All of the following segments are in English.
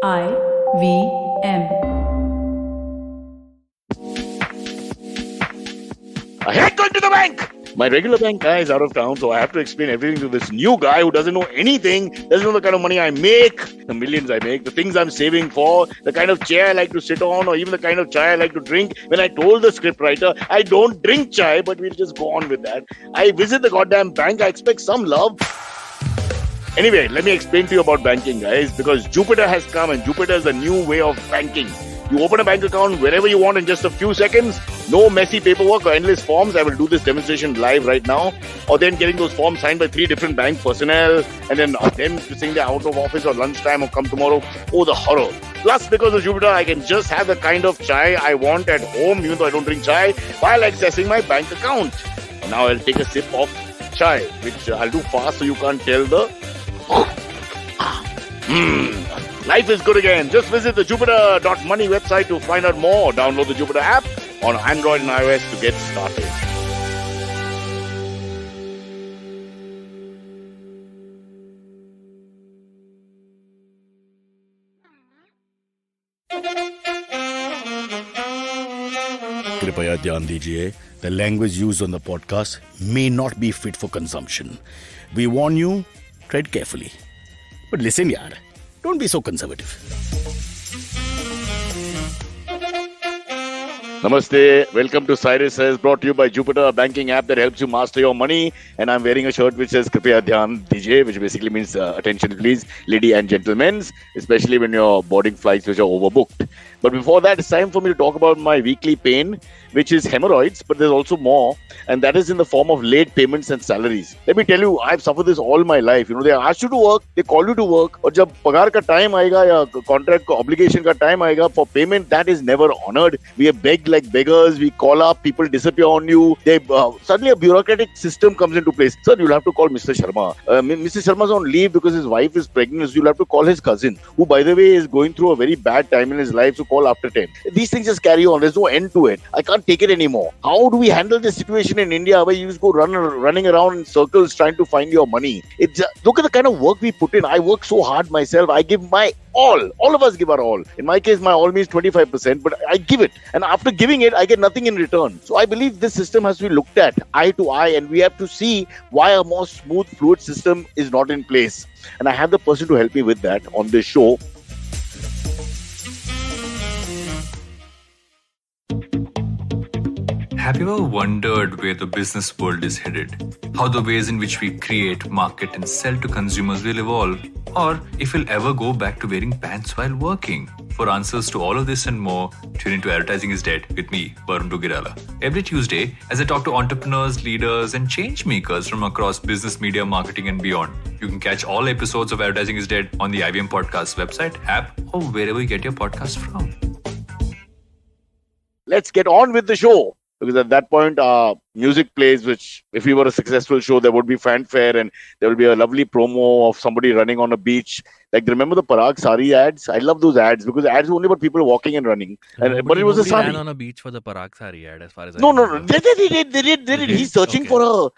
IVM. I hate going to the bank! My regular bank guy is out of town, so I have to explain everything to this new guy who doesn't know anything, doesn't know the kind of money I make, the millions I make, the things I'm saving for, the kind of chair I like to sit on, or even the kind of chai I like to drink. When I told the scriptwriter, I don't drink chai, but we'll just go on with that. I visit the goddamn bank, I expect some love. Anyway, let me explain to you about banking, guys, because Jupiter has come and Jupiter is the new way of banking. You open a bank account wherever you want in just a few seconds. No messy paperwork or endless forms. I will do this demonstration live right now. Or then getting those forms signed by 3 different bank personnel. And then them saying they're out of office or lunchtime or come tomorrow. Oh, the horror. Plus, because of Jupiter, I can just have the kind of chai I want at home, even though I don't drink chai, while accessing my bank account. And now I'll take a sip of chai, which I'll do fast so you can't tell the... Life is good again. Just visit the Jupiter.money website to find out more. Download the Jupiter app on Android and iOS to get started. कृपया ध्यान दीजिए, the language used on the podcast may not be fit for consumption. We warn you, tread carefully. But listen, yaar, don't be so conservative. Namaste. Welcome to Cyrus Says, brought to you by Jupiter, a banking app that helps you master your money. And I'm wearing a shirt which says Kripaya Dhyan Dijiye, which basically means attention please, lady and gentlemen, especially when you're boarding flights which are overbooked. But before that, it's time for me to talk about my weekly pain, which is hemorrhoids, but there's also more, and that is in the form of late payments and salaries. Let me tell you, I've suffered this all my life. You know, they ask you to work, they call you to work, और जब पगार का time आएगा या contract obligation का time आएगा for payment, that is never honored. We are begged like beggars. We call up, people disappear on you. They suddenly a bureaucratic system comes into place. Sir, you'll have to call Mr. Sharma. Mr. Sharma's on leave because his wife is pregnant. So you'll have to call his cousin, who by the way is going through a very bad time in his life. So call after 10. These things just carry on. There's no end to it. I can't take it anymore. How do we handle this situation in India where you just go running around in circles trying to find your money? Look at the kind of work we put in. I work so hard myself. I give my all. All of us give our all. In my case, my all means 25%, but I give it. And after giving it, I get nothing in return. So I believe this system has to be looked at eye to eye, and we have to see why a more smooth, fluid system is not in place. And I have the person to help me with that on this show. Have you ever wondered where the business world is headed? How the ways in which we create, market and sell to consumers will evolve? Or if we'll ever go back to wearing pants while working? For answers to all of this and more, tune into Advertising is Dead with me, Varun Dugirala. Every Tuesday, as I talk to entrepreneurs, leaders and change makers from across business, media, marketing and beyond. You can catch all episodes of Advertising is Dead on the IVM Podcast website, app or wherever you get your podcast from. Let's get on with the show. Because at that point, music plays, which if we were a successful show, there would be fanfare and there will be a lovely promo of somebody running on a beach. Like, remember the Parag Sari ads? I love those ads because ads were only about people walking and running. But it was a sari. Ran on a beach for the Parag Sari ad, as far as I No. remember. They did. He's searching for her.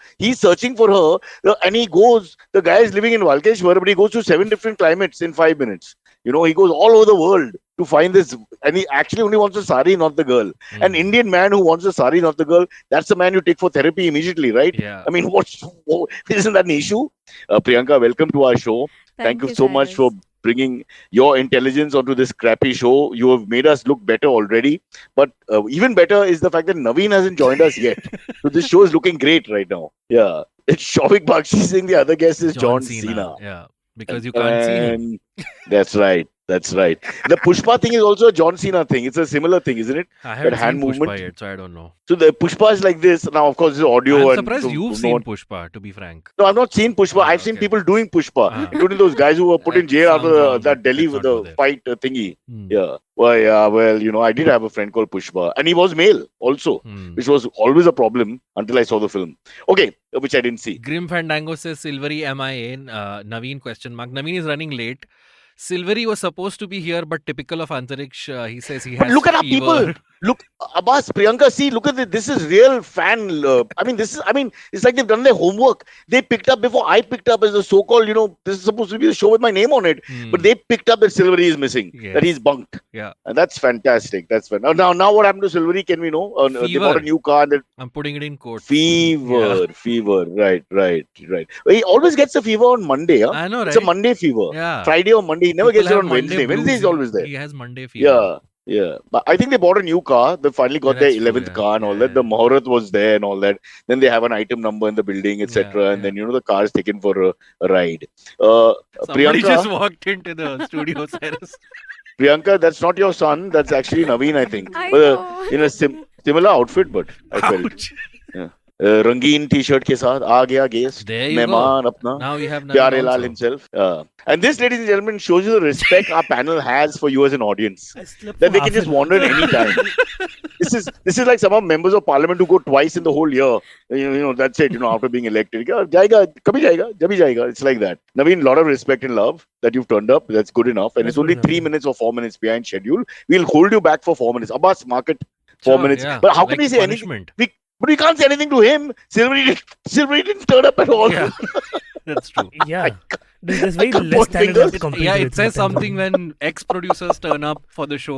And he goes, the guy is living in Valkeshwar, but he goes to 7 different climates in 5 minutes. You know, he goes all over the world to find this. And he actually only wants a sari, not the girl. An Indian man who wants a sari, not the girl, that's the man you take for therapy immediately, right? Yeah. I mean, isn't that an issue? Priyanka, welcome to our show. Thank you so much for bringing your intelligence onto this crappy show. You have made us look better already. But even better is the fact that Navin hasn't joined us yet. So this show is looking great right now. Yeah. It's Shavik Bakshi saying the other guest is John Cena. Yeah. Because you can't see him. That's right. The Pushpa thing is also a John Cena thing. It's a similar thing, isn't it? I haven't that hand seen movement. Pushpa yet, so I don't know. So the Pushpa is like this. Now, of course, it's audio. I'm surprised you've seen Pushpa. Pushpa, to be frank. No, I've not seen Pushpa. I've seen people doing Pushpa, including those guys who were put in jail after that Delhi with the fight thingy. Yeah. Well, you know, I did have a friend called Pushpa, and he was male also, which was always a problem until I saw the film. Okay, which I didn't see. Grim Fandango says Silverie MIA. Naveen question mark. Naveen is running late. Silverie was supposed to be here, but typical of Antariksh, he says he has But look at our fever. people. Look, Abbas, Priyanka, see, look at this. This is real fan. It's like they've done their homework. They picked up before I picked up as a so-called, this is supposed to be a show with my name on it. But they picked up that Silverie is missing, that he's bunked. Yeah. And that's fantastic. That's fun. Now what happened to Silverie? Can we know? They bought a new car. And I'm putting it in quotes. fever. Right. He always gets a fever on Monday. Huh? I know, right? It's a Monday fever. Yeah. Friday or Monday. He never People gets it have on Monday Wednesday. Wednesday is blues. always there. He has Monday fever. Yeah. But I think they bought a new car. They finally got their That's true, 11th yeah. car and all Yeah, that. The Muhurat was there and all that. Then they have an item number in the building, etc. Yeah, and then, the car is taken for a ride. Somebody just Priyanka, walked into the studio, Cyrus. Priyanka, that's not your son. That's actually Navin, I think. I But, know. in a similar outfit, but I felt. Ouch. रंगीन T-shirt के साथ आ गया guest There you मेहमान go. अपना Now we have Navin प्यारे लाल also. himself. And this, ladies and gentlemen, shows you the respect our panel has for you as an audience. That they can just wander at any time. This is like some of members of parliament who go twice in the whole year. That's it. After being elected, जाएगा, कभी जाएगा, जब ही जाएगा. It's like that. Naveen, lot of respect and love that you've turned up. That's good enough. And That's it's only good 3 enough. minutes or 4 minutes behind schedule. We'll hold you back for 4 minutes. Abbas, market 4 Sure, minutes. yeah. But how can Like we say anything? punishment. But we can't say anything to him. Silverie didn't turn up at all. Yeah. That's true. Yeah. There's very Come less on, standard fingers. to compete Yeah, with it says that time. something when ex-producers turn up for the show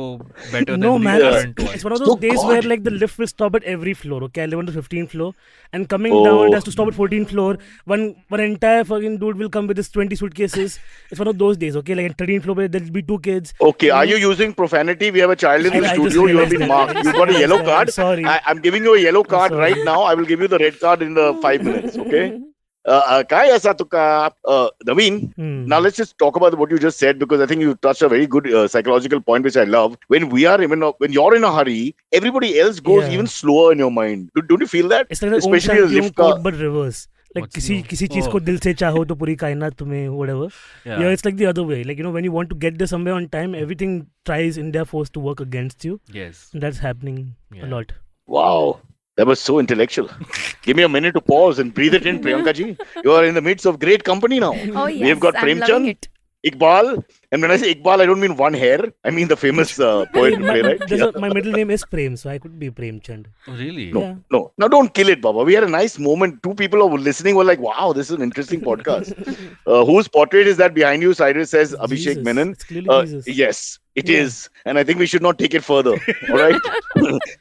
better No, than man. the Yeah. current one. It's one of those So days God. where like the lift will stop at every floor. Okay, I live on the 15th floor, and coming Oh. down it has to stop at 14th floor. One entire fucking dude will come with his 20 suitcases. It's one of those days. Okay, like at 13th floor there'll be 2 kids. Okay, are you using profanity? We have a child in the I just studio. You have realized been that. marked. I You've just got a yellow realized that. I'm card. sorry. I'm giving you a yellow card sorry. right now. I will give you the red card in the 5 minutes. Okay. Kai aisa tuka? Naveen, now let's just talk about what you just said, because I think you touched a very good psychological point, which I love. When you're in a hurry, everybody else goes Yeah. even slower in your mind. Don't you feel that? It's like the Especially a lift car. but reverse. Like What's किसी चीज oh. को दिल से चाहो तो पूरी कायनात तुम्हें whatever. Yeah. Yeah, it's like the other way. Like when you want to get there somewhere on time, everything tries in their force to work against you. Yes. And that's happening Yeah. a lot. Wow. That was so intellectual. Give me a minute to pause and breathe it in, Priyanka ji. You are in the midst of great company now. Oh yes, We have got I'm loving Premchand, it. Iqbal, and when I say Iqbal, I don't mean one hair. I mean the famous poet and playwright. Yeah. My middle name is Prem, so I could be Premchand. Oh, really? Yeah. No. Now don't kill it, Baba. We had a nice moment. 2 people who were listening were like, wow, this is an interesting podcast. Whose portrait is that behind you? Cyrus says Abhishek Jesus. Menon. It's clearly Jesus. Yes, it Yeah. is. And I think we should not take it further. All right?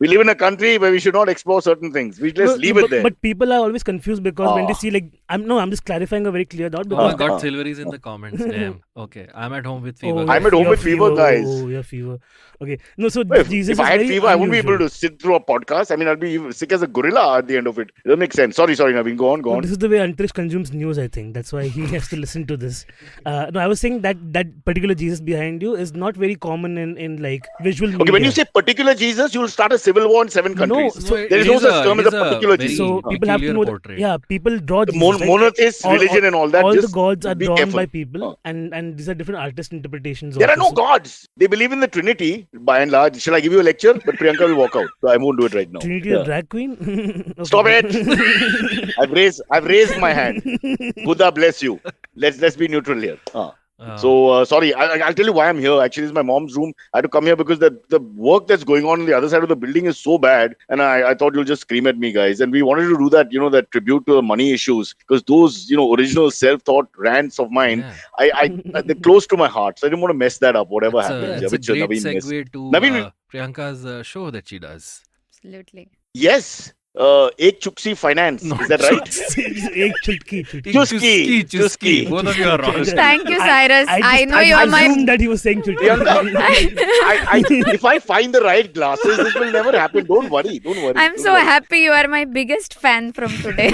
We live in a country where we should not explore certain things. We just leave it there. But people are always confused because when they see I'm just clarifying a very clear doubt Oh my because God, Silverie's in the comments. Damn. Okay, I'm at home with fever. I'm at home your with fever, guys. Oh, your fever. Okay. No, so If, Jesus if I is had very fever, I wouldn't be able unusual. to sit through a podcast. I mean, I'd be sick as a gorilla at the end of it. It doesn't make sense. Sorry, Naveen. Go No, on. this is the way Antrish consumes news, I think. That's why he has to listen to this. No, I was saying that particular Jesus behind you is not very common in like visual media. Okay, when you say particular Jesus, you'll start a civil war in 7 countries. so there is no such term as a particular very Jesus. So people have to peculiar know portrait. that, people draw The Jesus, right? monotheist religion and all that. All the just gods are be drawn careful. by people, and these are different artist interpretations. There are also. no gods. They believe in the Trinity, by and large. Shall I give you a lecture? But Priyanka will walk out. So I won't do it right now. Trinity Yeah. a drag queen? Okay. Stop it! I've raised my hand. Buddha bless you. Let's be neutral here. So sorry, I'll tell you why I'm here. Actually, it's my mom's room. I had to come here because the work that's going on the other side of the building is so bad, and I thought you'll just scream at me, guys. And we wanted to do that, that tribute to the money issues, because those, original self-thought rants of mine, Yeah. they're close to my heart. So I didn't want to mess that up. Whatever It's happens, a which great Naveen missed. segue to Naveen- Priyanka's show that she does. Absolutely. Yes, Ek Chuski Finance. Is that right? Ek chutki. Chuski. Both of you are wrong. Thank you, Cyrus. I know you're my. assumed that he was saying chutki. Priyanka, if I find the right glasses, this will never happen. Don't worry. I'm so happy you are my biggest fan from today.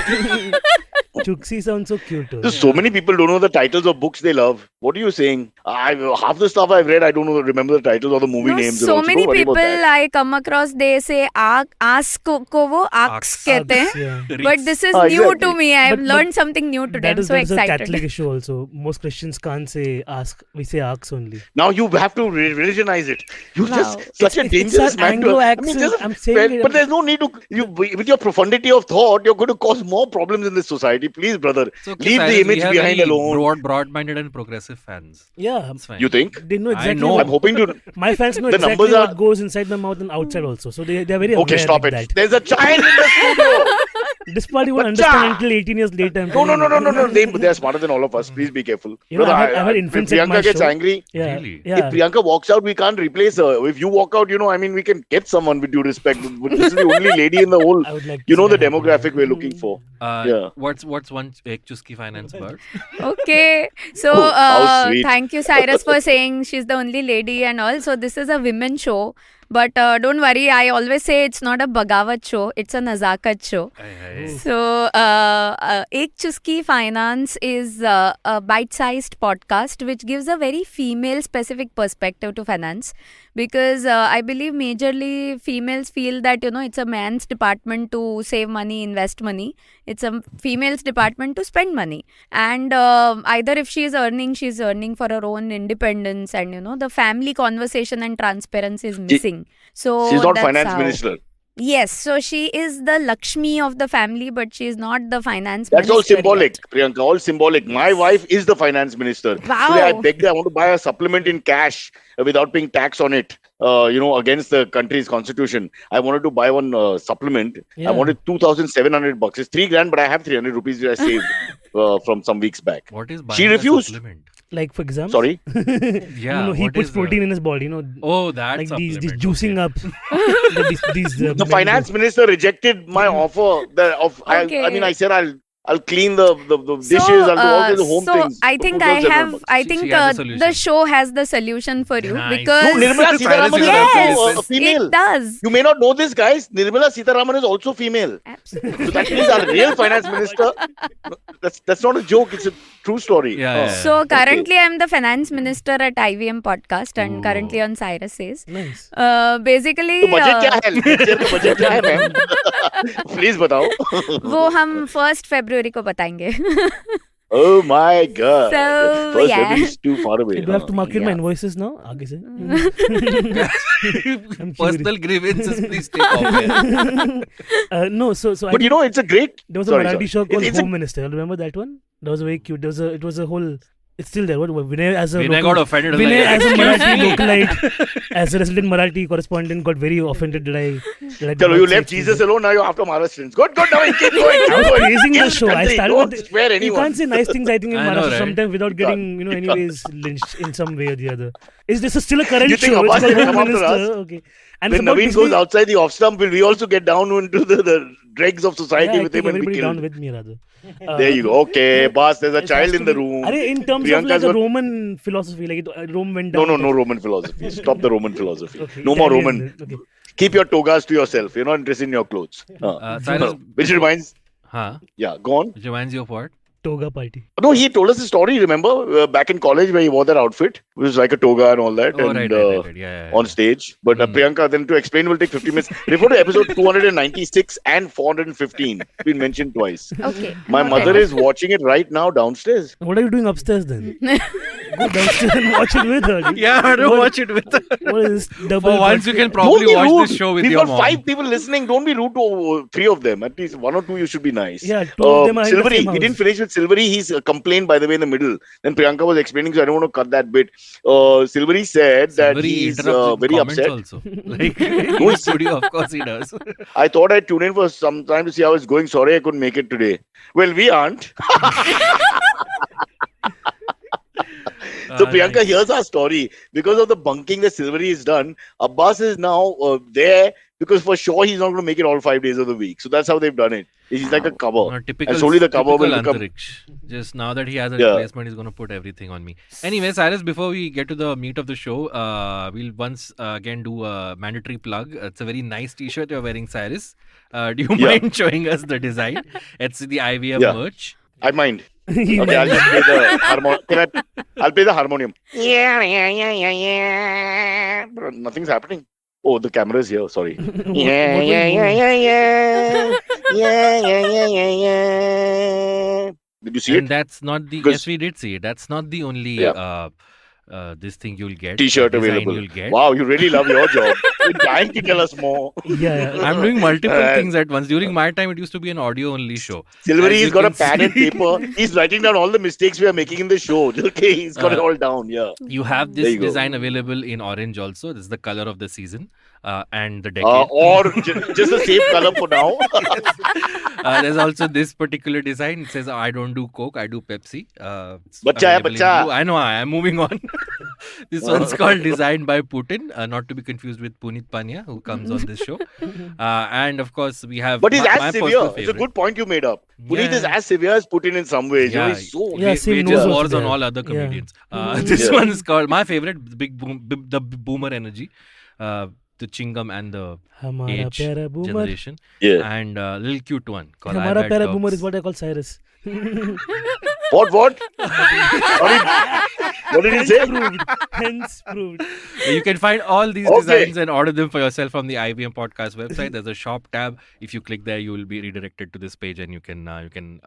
Chuksi sounds so cute. There's so many people don't know the titles of books they love. What are you saying? Half the stuff I've read, I don't remember the titles or the movie No, names. so also. many Don't worry about people that. I come across, they say ask को वो ask कहते हैं. Yeah. But this is Ah, new exactly. to me. I've But learned something new today. I'm That is so a excited. Catholic issue also. Most Christians can't say ask. We say ask only. Now you have to religionize it. You're Wow. just such a It's dangerous an man. Anglo-accent. I'm saying it. But there's no need to. With your profundity of thought, you're going to cause more problems in this society. society. Please, brother, It's okay, leave the Cyrus, we image have behind very alone. broad-minded and progressive fans. Yeah. It's fine. You think? They know I exactly know. what I'm hoping to. my fans know The exactly numbers what are- goes inside my mouth and outside also. So they're very aware Okay, stop like it. that. There's a child in the studio. This part you won't Bacha! understand until 18 years later. I'm No, no, telling no, you. no, no. They're smarter than all of us. Please be careful. You know, Brother, I've had if infants at my Priyanka gets show. angry, Yeah. Really? Yeah. if Priyanka walks out, we can't replace her. If you walk out, I mean, we can get someone with due respect. But this is the only lady in the whole, I would like to you know, see the that happen. demographic we're looking for. Yeah. What's one Ek Chuski Finance bird? Okay. So, Oh, how sweet. thank you, Cyrus, for saying she's the only lady and all. So, this is a women's show. But don't worry, I always say it's not a Bagawat show, it's a Nazakat show. So, Ek Chuski Finance is a bite-sized podcast which gives a very female-specific perspective to finance. Because I believe majorly females feel that, it's a man's department to save money, invest money. It's a female's department to spend money. And either if she's earning for her own independence and, the family conversation and transparency is missing. So She's not that's finance how- minister. Yes, so she is the Lakshmi of the family, but she is not the finance That's all minister symbolic, yet. Priyanka. All symbolic. My wife is the finance minister. Wow. Today I begged her, I want to buy a supplement in cash without paying tax on it. Against the country's constitution. I wanted to buy one supplement. Yeah. I wanted $2,700. It's $3,000, but I have 300 rupees which I saved from some weeks back. What is buying She a refused. supplement? Like for example, Sorry. Yeah. he what puts is, protein in his body. Oh, that like these supplement, juicing okay. up. these The finance minister rejected my offer. I Okay. mean, I said I'll clean the dishes. I'll do all kinds of home things. I think for $2,700. I She think has a the solution. show has the solution for you Nice. because No, Nirmala Cyrus Sitharaman is is also yes, a female. it does. You may not know this, guys. Nirmala Sitharaman is also female. Absolutely. So that means our real finance minister. That's not a joke. It's a true story. Yeah. So currently I'm the finance minister at IVM podcast and currently on Cyrus Says. Nice. Basically तो budget क्या है? Next year का budget क्या है, ma'am? Please बताओ. वो हम 1st February को बताएंगे. Oh my God. So, First yeah. February is too far away. Do I have to market my Yeah. invoices now? आगे से. Personal grievances, please take off. No, so I But think it's a great. there was a sorry, Marathi sorry. show called It's a- Home Minister. Remember that one? That was very cute. It was a whole. It's still there. What Vinay as a Vinay local, got offended. Vinay Like, as a "Excuse Marathi me." localite, as a resident Marathi correspondent, got very offended that I. Chalo, you left Jesus alone. Now you're after Maharashtrians. Good, Navin. Keep going. I was praising the Kill show. I country. started Don't with spare you anyone. can't say nice things. I think in I know, Maharashtra right? sometimes without You getting can't. anyways lynched in some way or the other. Is this still a current You think show? Abbas It's called will Home come after Minister. us? Okay. And When it's about Navin basically- goes outside the off stump, will we also get down into the dregs of society yeah, I with think him and be everybody down killed? with me rather. There you go. Okay, boss, there's a It has child to in the be- room. In terms Priyanka's of like a got- Roman philosophy, like Rome went No, down. no Roman philosophy. Stop the Roman philosophy. Okay, No more Italian Roman. then. Okay. Keep your togas to yourself. You're not interested in your clothes. Cyrus, Which reminds, huh? yeah, go on. Which reminds you of what? Toga party. No, he told us a story, remember, back in college where he wore that outfit. It was like a toga and all that. Oh, and, right. Yeah. on stage. But Priyanka, then to explain will take 50 minutes. Refer to episode 296 and 415. Been mentioned twice. Okay. My Okay. mother is watching it right now downstairs. What are you doing upstairs then? Go downstairs and watch it with her. dude. Yeah, don't What- watch it with. What is this double? For once, you can Don't probably be watch rude. this show with We've your got mom. 5 people listening. Don't be rude to 3 of them. At least 1 or 2 you should be nice. Yeah, 2 of them are in the Silverie, same we house. didn't finish with Silverie. He's complained, by the way, in the middle. Then Priyanka was explaining, so I don't want to cut that bit. Silverie said that Silverie he's interrupts in very comments upset. Also. Like in the studio, of course he does. I thought I'd tune in for some time to see how it's going. Sorry, I couldn't make it today. Well, we aren't. So Priyanka, Nice. here's our story. Because of the bunking that Silverie has done, Abbas is now there because for sure he's not going to make it all 5 days of the week. So that's how they've done it. He's like a cover. Typical, And slowly the cover will typical become... Antariksh. Just now that he has a Yeah. replacement, he's going to put everything on me. Anyway, Cyrus, before we get to the meat of the show, we'll once again do a mandatory plug. It's a very nice t-shirt you're wearing, Cyrus. Do you Yeah. mind showing us the design? It's the IVM Yeah. merch. I mind. Okay, I'll just play the harmonium. I'll play the harmonium. Bro, nothing's happening. Oh, the camera is here. Sorry. What Yeah. Did you see And it? that's not the... Because- Yes, we did see it. That's not the only Yeah. this thing you'll get. T-shirt design available. You'll get. Wow, you really love your job. You're dying to tell us more. Yeah. I'm doing multiple things at once. During my time, it used to be an audio-only show. Silverie, As he's you got a can pad and see- paper. He's writing down all the mistakes we are making in the show. Okay, he's got it all down. Yeah. You have There this you go. design available in orange also. This is the color of the season and the decade. Or just the same color for now. There's also this particular design. It says, I don't do Coke, I do Pepsi. It's Bacha hai, available in bacha. blue. I know, I am moving on. This one's called Designed by Putin, not to be confused with Punit Pania, who comes on this show. And of course, we have But he's my as personal severe. It's a favorite. good point you made up. Puneet Yeah. is as severe as Putin in some ways. Yeah. He's so... Yeah, same Wages nose also wars on there. all other Yeah. comedians. This Yeah. one is called my favorite, the boomer energy, the chingam and the Hamara age pyara boomer. generation, Yeah. and little cute one called I've Hamara Had pyara Dogs. boomer is what I call Cyrus. What? Sorry. What did he say? Hence proved. You can find all these Okay. designs and order them for yourself on the IBM podcast website. There's a shop tab. If you click there, you will be redirected to this page, and you can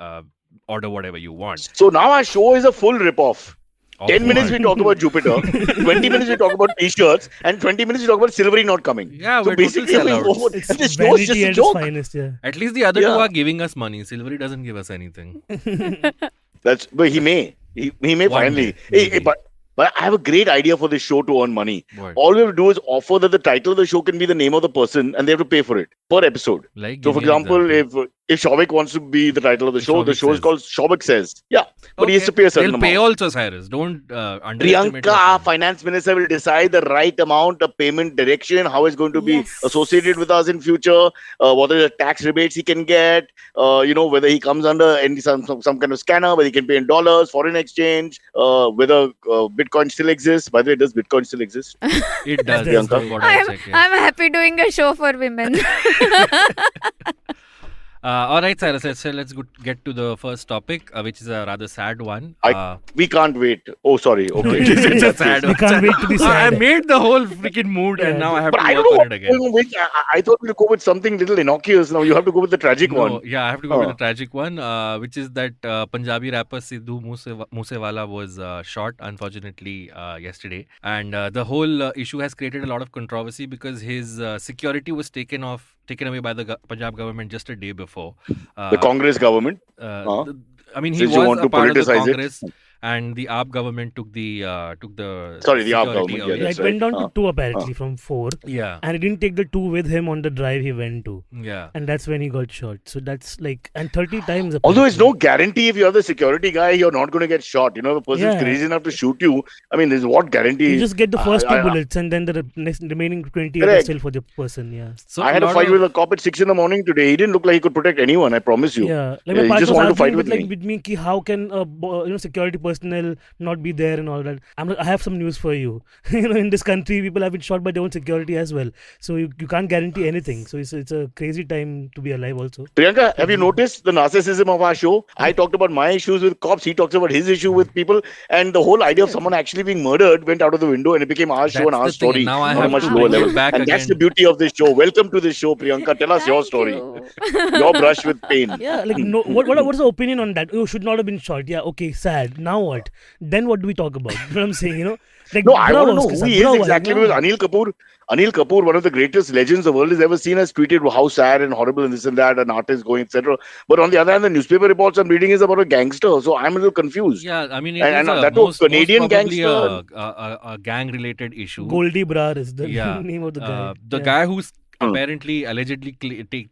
order whatever you want. So now our show is a full rip-off. Of 10 minutes what? we talk about Jupiter, 20 minutes we talk about t-shirts, and 20 minutes we talk about Silverie not coming. Yeah, so we're total basically, sellouts. It's this show is just vanity a at its joke. finest, yeah. At least the other two Yeah. are giving us money. Silverie doesn't give us anything. But he may. He may One finally. day, Hey, maybe. but I have a great idea for this show to earn money. What? All we have to do is offer that the title of the show can be the name of the person, and they have to pay for it per episode. Like, So, give for me an example, if Shobik wants to be the title of the show, the Shobik show is Says. called Shobik Says. Yeah, but he has Okay. to pay a certain They'll pay amount. also, Cyrus. Don't underestimate. Priyanka, your our friend. finance minister, will decide the right amount of payment direction, how it's going to be Yes. associated with us in future, what are the tax rebates he can get, whether he comes under some kind of scanner, whether he can pay in dollars, foreign exchange, whether Bitcoin still exists. By the way, does Bitcoin still exist? It does. Priyanka. That's what I I'm, check, yeah. I'm happy doing a show for women. All right, Cyrus. Let's get to the first topic, which is a rather sad one. We can't wait. Oh, sorry. Okay. It's a sad We one. can't wait to be I sad. made the whole freaking mood, and Yeah. now I have But to I work don't know on what it again. going on with. I thought we'd go with something little innocuous. Now you have to go with the tragic No, one. yeah, I have to go with Oh. the tragic one, which is that Punjabi rapper Siddhu Moosewala was shot, unfortunately, yesterday. And the whole issue has created a lot of controversy because his security was taken away by the Punjab government just a day before. The Congress government. I mean, he Since you was want a to part of the politicize it. Congress, and the AAP government took the Sorry, the AAP security government, away. yeah, Yeah, that's it went down right. to 2 apparently from 4. Yeah, And he didn't take the 2 with him on the drive he went to. yeah. And that's when he got shot. So that's like, and 30 times. Although it's no apparently. guarantee if you're the security guy, you're not going to get shot. The person's Yeah. crazy enough to shoot you. I mean, there's what guarantee? You just get the first 2 I- bullets and then the next remaining 28 are Correct. still for the person. Yeah. So I had a lot fight of- with a cop at 6 in the morning today. He didn't look like he could protect anyone. I promise you. Yeah, like Yeah, my he partner just was wanted to fight arguing with with me ki how can security personnel not be there and all that. I'm like, I have some news for you. In this country, people have been shot by their own security as well. So you can't guarantee anything. So it's a crazy time to be alive also. Priyanka, have you noticed the narcissism of our show? I talked about my issues with cops. He talks about his issue with people. And the whole idea of someone actually being murdered went out of the window and it became our show and That's our the thing. story Now I on a have much to lower bring it level. back And that's the again. beauty of this show. Welcome to the show, Priyanka. Tell us your Thank story. you. Your brush with pain. Yeah, like no. What's the opinion on that? Oh, should not have been shot. Yeah, okay, sad. Now what? Then what do we talk about? You know what I'm saying? Like, No, I want to bravo know uske who saath, he is bravo, exactly like, because Anil Kapoor, one of the greatest legends the world has ever seen, has tweeted how sad and horrible and this and that, an artist going, etc. But on the other hand, the newspaper reports I'm reading is about a gangster, so I'm a little confused. Yeah, I mean, it And is a that was most Canadian probably gangster. a gang-related issue. Goldie Brar is the Yeah. name of the guy. The Yeah. guy who's Hmm. apparently allegedly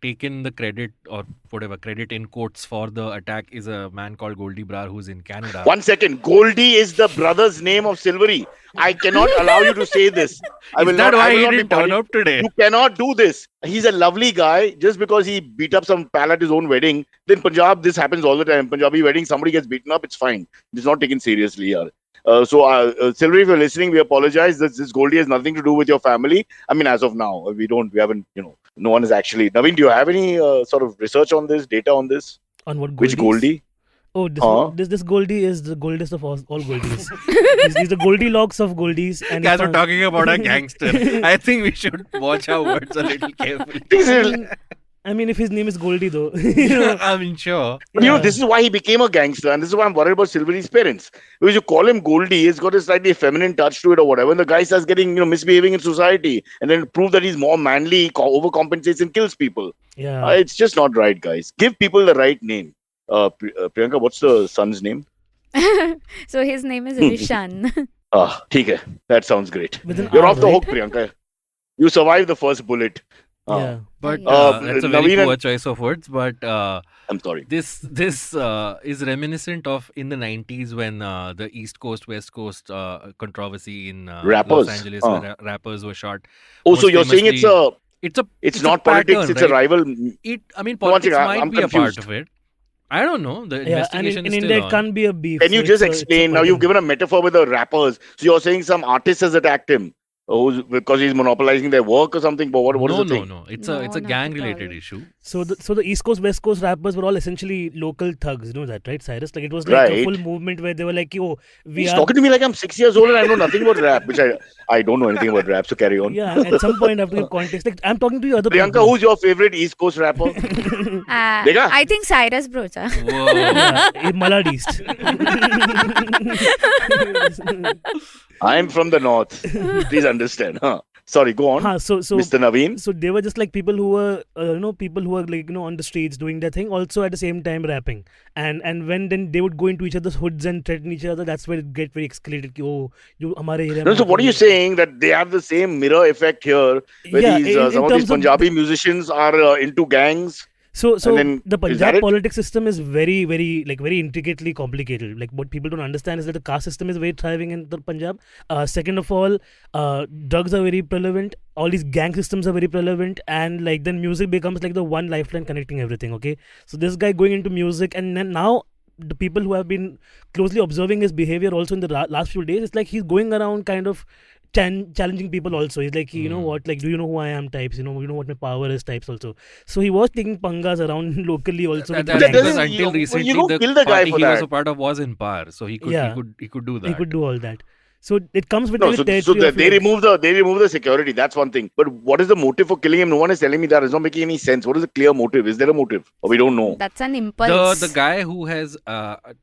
taken the credit or whatever credit in quotes for the attack is a man called Goldie Brar who's in Canada. 1 second. Goldie is the brother's name of Silverie. I cannot allow you to say this. I will Is that not, I why will he not be didn't turn punished. up today? You cannot do this. He's a lovely guy. Just because he beat up some pal at his own wedding, then Punjab, this happens all the time. Punjabi wedding, somebody gets beaten up, it's fine. It's not taken seriously. Silverie, if you're listening, we apologize. This Goldie has nothing to do with your family. I mean, as of now, we haven't, no one is actually. Navin, do you have any sort of research on this, data on this? On what? Which Goldies? Goldie? Oh, this Goldie is the goldest of all Goldies. he's the Goldilocks of Goldies. And Guys, we're talking about a gangster. I think we should watch our words a little carefully. I mean, if his name is Goldie though, you know. I mean, sure. But this is why he became a gangster, and this is why I'm worried about Silverie's parents. Because you call him Goldie, he's got a slightly feminine touch to it or whatever, and the guy starts getting, misbehaving in society, and then prove that he's more manly, overcompensates and kills people. Yeah. It's just not right, guys. Give people the right name. Priyanka, what's the son's name? So his name is Rishan. ठीक है. That sounds great. With an You're R, off the right? hook, Priyanka. You survived the first bullet. Yeah. But Naveen that's a very and- poor choice of words. But I'm sorry. this is reminiscent of in the 90s when the East Coast West Coast controversy in Rappers. Los Angeles Uh. where rappers were shot. Oh, so Most you're saying it's famously- it's not a politics, pattern, it's right? a rival. I mean, No, one politics second, might I'm be a confused. part of it. I don't know. The Yeah, and investigation in is India still it can't be a beef. Can you so just it's a explain? Now you've pattern. given a metaphor with the rappers. So you're saying some artist has attacked him because he's monopolizing their work or something. But what is the thing? No. It's No, a not at gang related all. issue. So the East Coast West Coast rappers were all essentially local thugs. You know that, right, Cyrus? Like it was like a Right. full movement where they were like, "Yo, we He's are." talking to me like I'm 6 years old and I know nothing about rap, which I don't know anything about rap. So carry on. Yeah, at some point I have to give context. Like I'm talking to you other Priyanka, people. who's your favorite East Coast rapper? Dekha? I think Cyrus Brocha. Whoa. Yeah, Malad East. I'm from the north. Please understand. Sorry, go on. So Mr. Naveen. So they were just like people who were, people who were like, on the streets doing their thing, also at the same time rapping. And when then they would go into each other's hoods and threaten each other, that's where it get very escalated. Ki, oh, you hamare area No, mein so what are you aake-" saying? That they have the same mirror effect here, where Yeah, these, in some of these terms of- Punjabi musicians are into gangs. So then, the is that Punjab it? politics system is very, very very intricately complicated. Like what people don't understand is that the caste system is very thriving in the Punjab. Second of all, drugs are very prevalent. All these gang systems are very prevalent, and like then music becomes like the one lifeline connecting everything. Okay, so this guy going into music, and then now the people who have been closely observing his behavior also in the last few days, it's like he's going around kind of challenging people also. He's like, you know what, like, do you know who I am types, you know what my power is types also. So he was taking pangas around locally also. with That gangs. doesn't- because until recently you don't the kill the guy party for he was that. a part of was in power, so he could Yeah. he could do that. He could do all that. So it comes with No, the so territory of they like- remove the security. That's one thing. But what is the motive for killing him? No one is telling me that. It's not making any sense. What is the clear motive? Is there a motive? Or we don't know. That's an impulse. The guy who has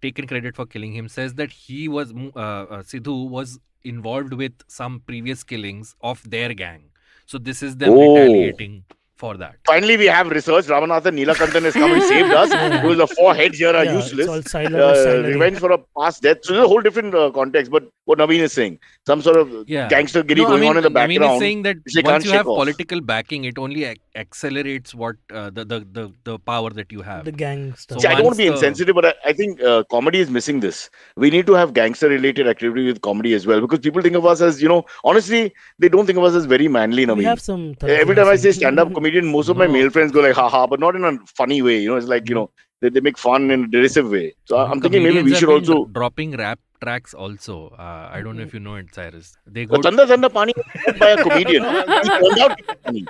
taken credit for killing him says that he was Siddhu was involved with some previous killings of their gang. So this is them Oh. retaliating for that. Finally, we have research. Ramanathan Neelakantan has come and saved us. Because the four heads here are Yeah, it's useless. all silent. Revenge for a past death. So there's a whole different context. But what Naveen is saying, some sort of Yeah. gangstergiri No, going on in the I mean, background. he's saying that which they once can't you shake have off. political backing, it only accelerates what the power that you have. The gang stuff. See, I don't want once to be the- insensitive, but I think comedy is missing this. We need to have gangster-related activity with comedy as well, because people think of us as, honestly, they don't think of us as very manly. We Naveen. have some. Every time I say stand-up comedian, most of my No. male friends go like, haha, but not in a funny way. It's like, they make fun in a derisive way. So I'm thinking maybe we Comedians should have been also... dropping rap tracks also. I don't know if you know it, Cyrus. They go Tanda Tanda Pani was made by a comedian. He turned out to be funny.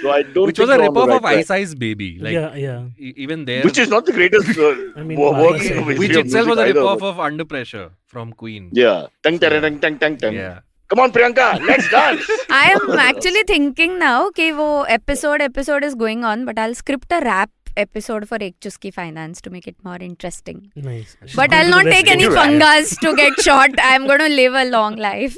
So I don't which think was a we're on the ripoff right of track. Ice Ice Baby. Like yeah. even there, Which is not the greatest I mean, work Ice in Ice. the which history of itself was a music either, ripoff but- of Under Pressure from Queen. Yeah. Tang, tang, tang, tang, tang, tang. Yeah. Come on, Priyanka, let's dance. I am actually thinking now कि वो episode is going on, but I'll script a rap episode for Ek Chuski Finance to make it more interesting. Nice. But Go I'll to not the take West any Coast. fungas to get shot. I'm going to live a long life.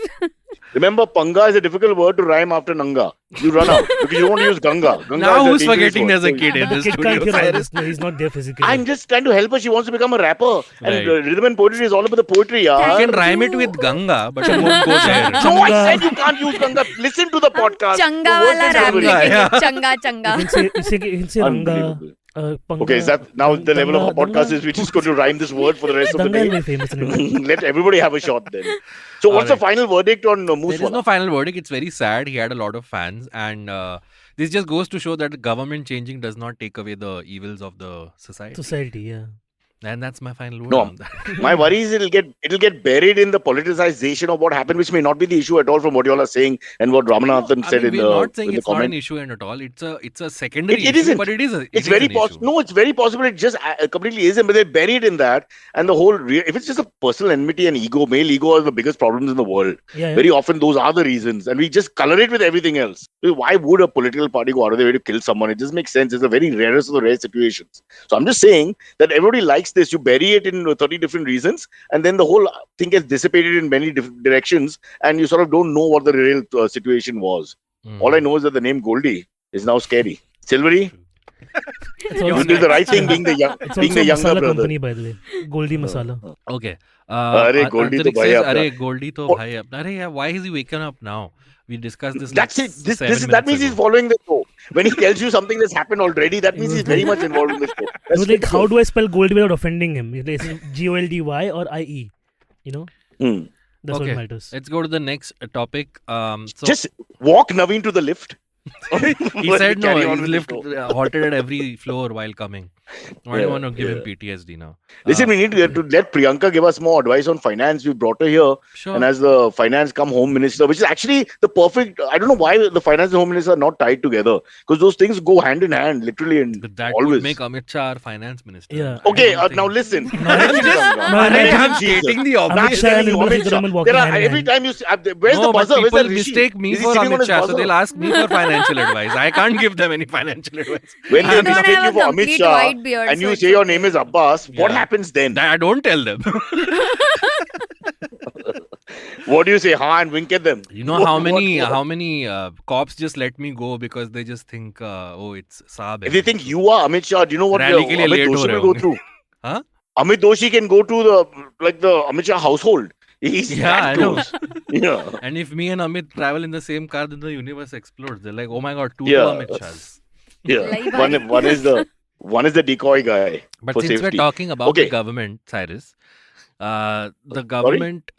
Remember, Panga is a difficult word to rhyme after Nanga. You run out because you don't want to use Ganga. Ganga Now is who's dangerous forgetting word. there's a kid in But the the kid studio? can't hear all Cyrus? this. No, he's not there physically. I'm just trying to help her. She wants to become a rapper. And Right. rhythm and poetry is all about the poetry, You yaar. can rhyme it with Ganga, but you won't go there. No, I said you can't use Ganga. Listen to the podcast. Changa The words wala are rap terrible. Yeah. लिखेंगे. Changa changa. You can say Ranga. Unbelievable. Panga, Okay, is that now the level of our podcast is we're just going to rhyme this word for the rest of the Danga is day? very famous in India. Let everybody have a shot then. So what's the Alright. final verdict on There is Moosewala? no final verdict. It's very sad. He had a lot of fans, and this just goes to show that government changing does not take away the evils of the society. Society, yeah. And that's my final word No. on that. My worry is it'll get buried in the politicization of what happened, which may not be the issue at all from what you all are saying and what Ramanathan I said mean, in we're not saying the it's not an comment. issue at all. It's a secondary It issue, isn't. but it is a. It's very possible. No, it's very possible. It just completely isn't. But they're buried in that, and the whole. If it's just a personal enmity and ego, male ego are the biggest problems in the world. Yeah, Very often, those are the reasons, and we just color it with everything else. Why would a political party go out of their way to kill someone? It just makes sense. It's a very rarest of the rare situations. So I'm just saying that everybody likes this. You bury it in 30 different reasons, and then the whole thing gets dissipated in many different directions, and you sort of don't know what the real situation was. All I know is that the name Goldie is now scary. Silverie, you did the right thing being the younger masala brother. company, by the way. Goldie Masala. Okay. Arey, Goldie to Antarik bhai says, apna. Arey, Goldie to bhai apna. Arey, yeah, why is he waking up now? We discussed this. That's like it. That 7 means minutes he's ago. following the show. When he tells you something that's happened already, that means he's very much involved in the show. No, like, how do I spell Goldie without offending him? Is it Goldy or IE? You know? That's what Okay, matters. let's go to the next topic. So Just walk Navin to the lift. he said no. Carry on He's with the lift show. halted at every floor while coming. Why do you want to give him PTSD now? Listen, we need to let Priyanka give us more advice on finance. We brought her here, Sure. and as the finance come home minister, which is actually the perfect. I don't know why the finance and home minister are not tied together, because those things go hand in hand, literally, and But that always. would make Amit Shah our finance minister. Yeah. Okay, I don't now think- listen. No, I'm Jesus. stating the Amit obvious. Shah and Amit Nirmala Shah. Sitharaman walking There are hand in every hand. time you see, where's No, the but buzzer? Where's people that Rishi? mistake me Is he for sitting on Amit his Shah, so buzzer? they'll ask me for financial advice. I can't give them any financial advice. When they I don't mistake have you a for Amit complete Shah white beard, and so you it's say your okay. name is Abbas, what Yeah. happens then? I don't tell them. What do you say? Ha and wink at them. You know how What- many cops just let me go because they just think, oh, it's Saab. If they think you are Amit Shah, do you know what Rally ke liye Amit late ho Doshi rahe will go honge. through? Huh? Amit Doshi can go to the Amit Shah household. He's Yeah, I that know. close. Yeah. And if me and Amit travel in the same car, then the universe explodes. They're like, oh my god, two Yeah. Amit Shahs. Yeah. Like One is the decoy guy But for since safety. we're talking about Okay. the government, Cyrus, the government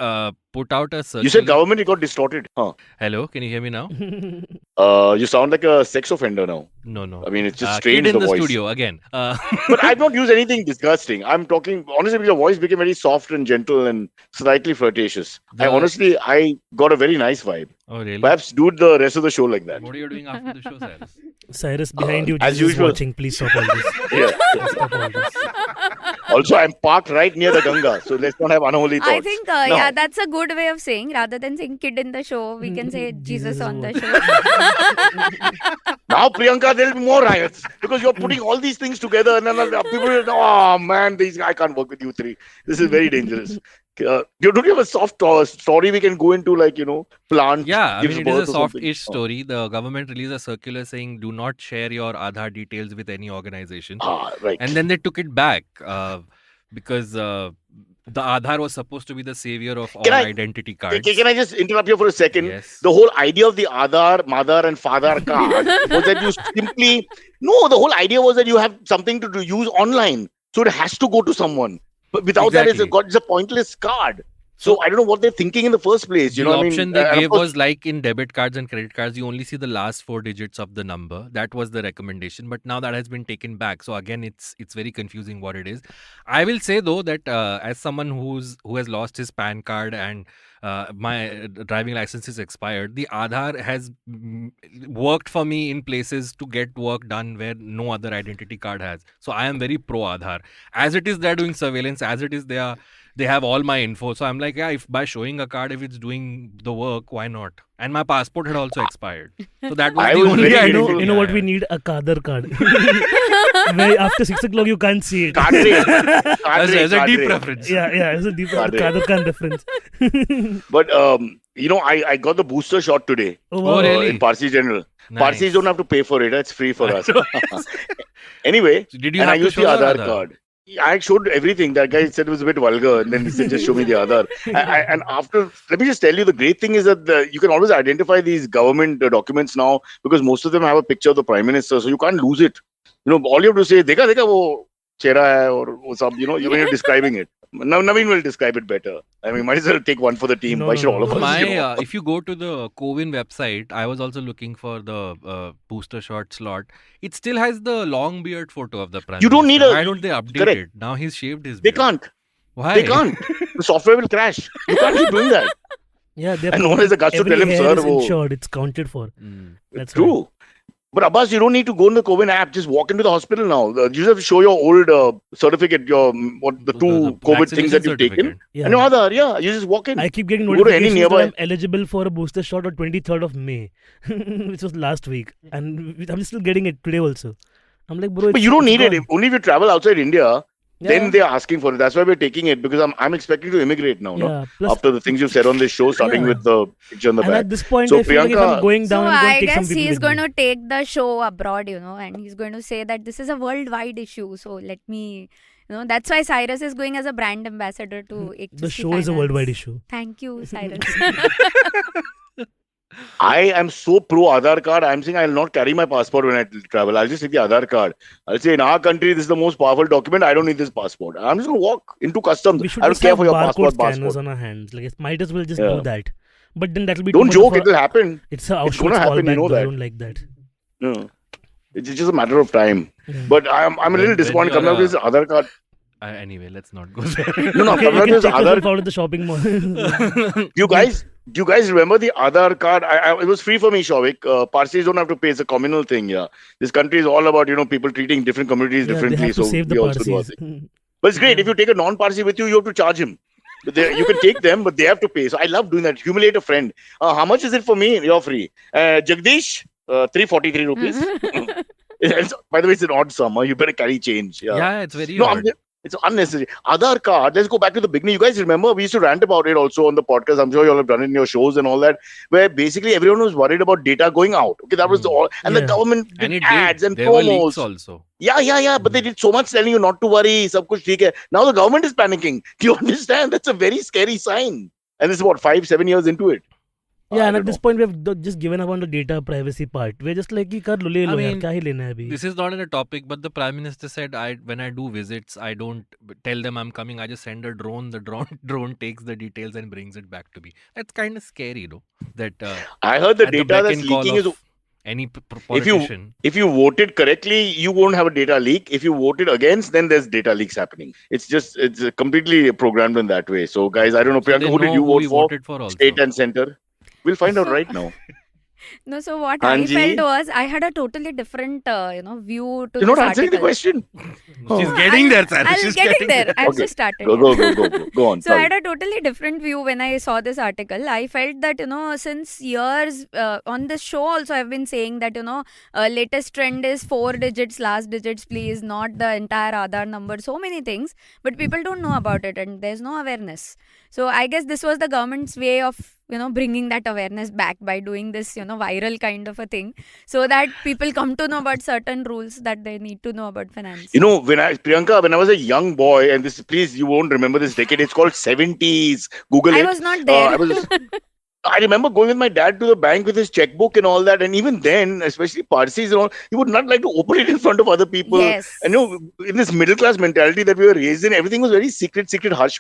put out a circular. You said government, it got distorted. Huh. Hello, can you hear me now? You sound like a sex offender now. No. I mean, it's just Kid strange in the the voice. studio again. But I've not used anything disgusting. I'm talking honestly because your voice became very soft and gentle and slightly flirtatious. I got a very nice vibe. Oh really? Perhaps do the rest of the show like that. What are you doing after the show, Cyrus? Cyrus, behind you, as Jesus is usual. watching. Please stop all this. Yeah. Stop all this. Also, I'm parked right near the Ganga, so let's not have unholy thoughts. I think, No. yeah, that's a good way of saying. Rather than saying kid in the show, we can say Jesus Jesus on the was- show. Now, Priyanka, there'll be more riots because you're putting all these things together, and then people will, oh man, I can't work with you three. This is very dangerous. Don't you have a soft story we can go into, plant? Yeah, I gives mean, it is birth a or something? soft-ish story. The government released a circular saying, do not share your Aadhar details with any organization. Right. And then they took it back because the Aadhar was supposed to be the savior of all Can I- identity cards. Can I just interrupt you for a second? Yes. The whole idea of the Aadhar, mother, and father card was that you simply the whole idea was that you have something to use online, so it has to go to someone. But without that, Exactly. it's a pointless card. So I don't know what they're thinking in the first place. The You know what I mean? option they And of gave course- was like in debit cards and credit cards, you only see the last 4 digits of the number. That was the recommendation, but now that has been taken back. So again, it's very confusing what it is. I will say though that as someone who has lost his PAN card and my driving license is expired, the Aadhar has worked for me in places to get work done where no other identity card has. So I am very pro Aadhar. As it is, they're doing surveillance. As it is, they have all my info. So I'm like, yeah, if by showing a card, if it's doing the work, why not? And my passport had also expired. So that was I the was only very You grateful. know, you know what we need? A Kadar card. Where after 6 o'clock you can't see it. Cadre. As a deep Cadre. preference. Yeah, it's a deep Kadar. Kadar Khan reference. But I got the booster shot today Oh, Oh, wow. really? in Parsi General. Nice. Parsis don't have to pay for it. It's free for us. Anyway, So did you and I have to used show the your Aadhar Aadhar? card. I showed everything. That guy said it was a bit vulgar, and then he said, "Just show me the Aadhar." And after, let me just tell you, the great thing is that you can always identify these government documents now because most of them have a picture of the Prime Minister, so you can't lose it. All you have to say, "Dekha, wo chehra hai," or wo sab, when you're describing it. Now Navin will describe it better. I mean, might as well take one for the team. No, Why should no, all of no. us? If you go to the CoWIN website, I was also looking for the booster shot slot. It still has the long beard photo of the prime. You don't need minister. a- Why don't they update correct. it? Now he's shaved his They beard. can't. Why? They can't. The software will crash. You can't keep doing that. Yeah, And no one has the guts to every tell him, hair "Sir, is wo-" insured. It's counted for. Mm. That's why. True. But Abbas, you don't need to go in the COVID app. Just walk into the hospital now. You just have to show your old certificate, the two COVID things that you've taken. Yeah. And your Aadhar, you just walk in. I keep getting You go to any notifications nearby. that I'm eligible for a booster shot on 23rd of May, which was last week, and I'm still getting it today also. I'm like, bro, But you don't need gone. it. Only if you travel outside India, Yeah. then they're asking for it. That's why we're taking it, because I'm expecting to immigrate now. No? Yeah, plus- After the things you've said on this show, starting Yeah. with the picture on the And back. at this point, So I feel like if I'm Priyanka- going down, So I'm going I to take some guess people he's with going me. to take the show abroad, and he's going to say that this is a worldwide issue. So let me, that's why Cyrus is going as a brand ambassador to Ek The Chuski show is a Finance. worldwide issue. Thank you, Cyrus. I am so pro Aadhar card. I'm saying I'll not carry my passport when I travel. I'll just take the Aadhar card. I'll say in our country, this is the most powerful document. I don't need this passport. I'm just going to walk into customs. We should I don't just care have for your barcode passport. scanners on our hands. Like, might as well just Yeah. do that. But then that'll be Don't too much joke, of a- it'll happen. It's a It's Auschwitz gonna happen, you callback. know though. I that. don't like that. No. It's just a matter of time. Yeah. But I'm a little When disappointed you're coming out with this Aadhar card. Anyway, let's not go there. No, Okay, coming you out can with this check Aadhar. yourself out at the shopping mall. Do you guys remember the Aadhar card? It was free for me, Shavik. Parsis don't have to pay. It's a communal thing. Yeah, this country is all about people treating different communities Yeah, they differently. have to So save the we also do our Parsis. thing. But it's great if you take a non-Parsi with you. You have to charge him. But you can take them, but they have to pay. So I love doing that. Humiliate a friend. How much is it for me? You're free. Jagdish, 343 rupees. By the way, it's an odd sum. You better carry change. Yeah, it's very No, odd. it's unnecessary. Aadhar card, let's go back to the beginning. You guys remember, we used to rant about it also on the podcast. I'm sure you all have done it in your shows and all that, where basically everyone was worried about data going out. Okay, that was all. And the Yeah. government did And it ads did. and There were promos. leaks also. Yeah. But they did so much telling you not to worry. Sab kuch theek hai. Now the government is panicking. Do you understand? That's a very scary sign. And this is what, 5-7 years into it. Yeah, I and don't at this point, we have just given up on the data privacy part. We're just like, "Ki kar lo, le I lo yaar, mean, kya hi lena hai abhi?" This is not in a topic, but the Prime Minister said, when I do visits, I don't tell them I'm coming. I just send a drone. The drone takes the details and brings it back to me. That's kind of scary, though. That I heard the at the data beck that's and call leaking is... of any politician. If you voted correctly, you won't have a data leak. If you voted against, then there's data leaks happening. It's completely programmed in that way. So guys, I don't know, So Priyanka, they who did know you who vote we for? voted for also. State and center. We'll find out right now. No, so what I Anji? felt was I had a totally different, view to You're this not answering the article. question. She's getting there, Cyrus. I'll She's getting there. I've Okay. just started. Go on. So I Sorry. had a totally different view when I saw this article. I felt that, since years on this show also I've been saying that, latest trend is 4 digits, last digits, please, not the entire Aadhar number, so many things. But people don't know about it and there's no awareness. So I guess this was the government's way of, bringing that awareness back by doing this, viral kind of a thing, so that people come to know about certain rules that they need to know about finance. Priyanka, when I was a young boy, and please, you won't remember this decade, it's called 70s. Google I it. was not there. I remember going with my dad to the bank with his checkbook and all that. And even then, especially Parsis and all, he would not like to open it in front of other people. Yes. And in this middle class mentality that we were raised in, everything was very secret, hush.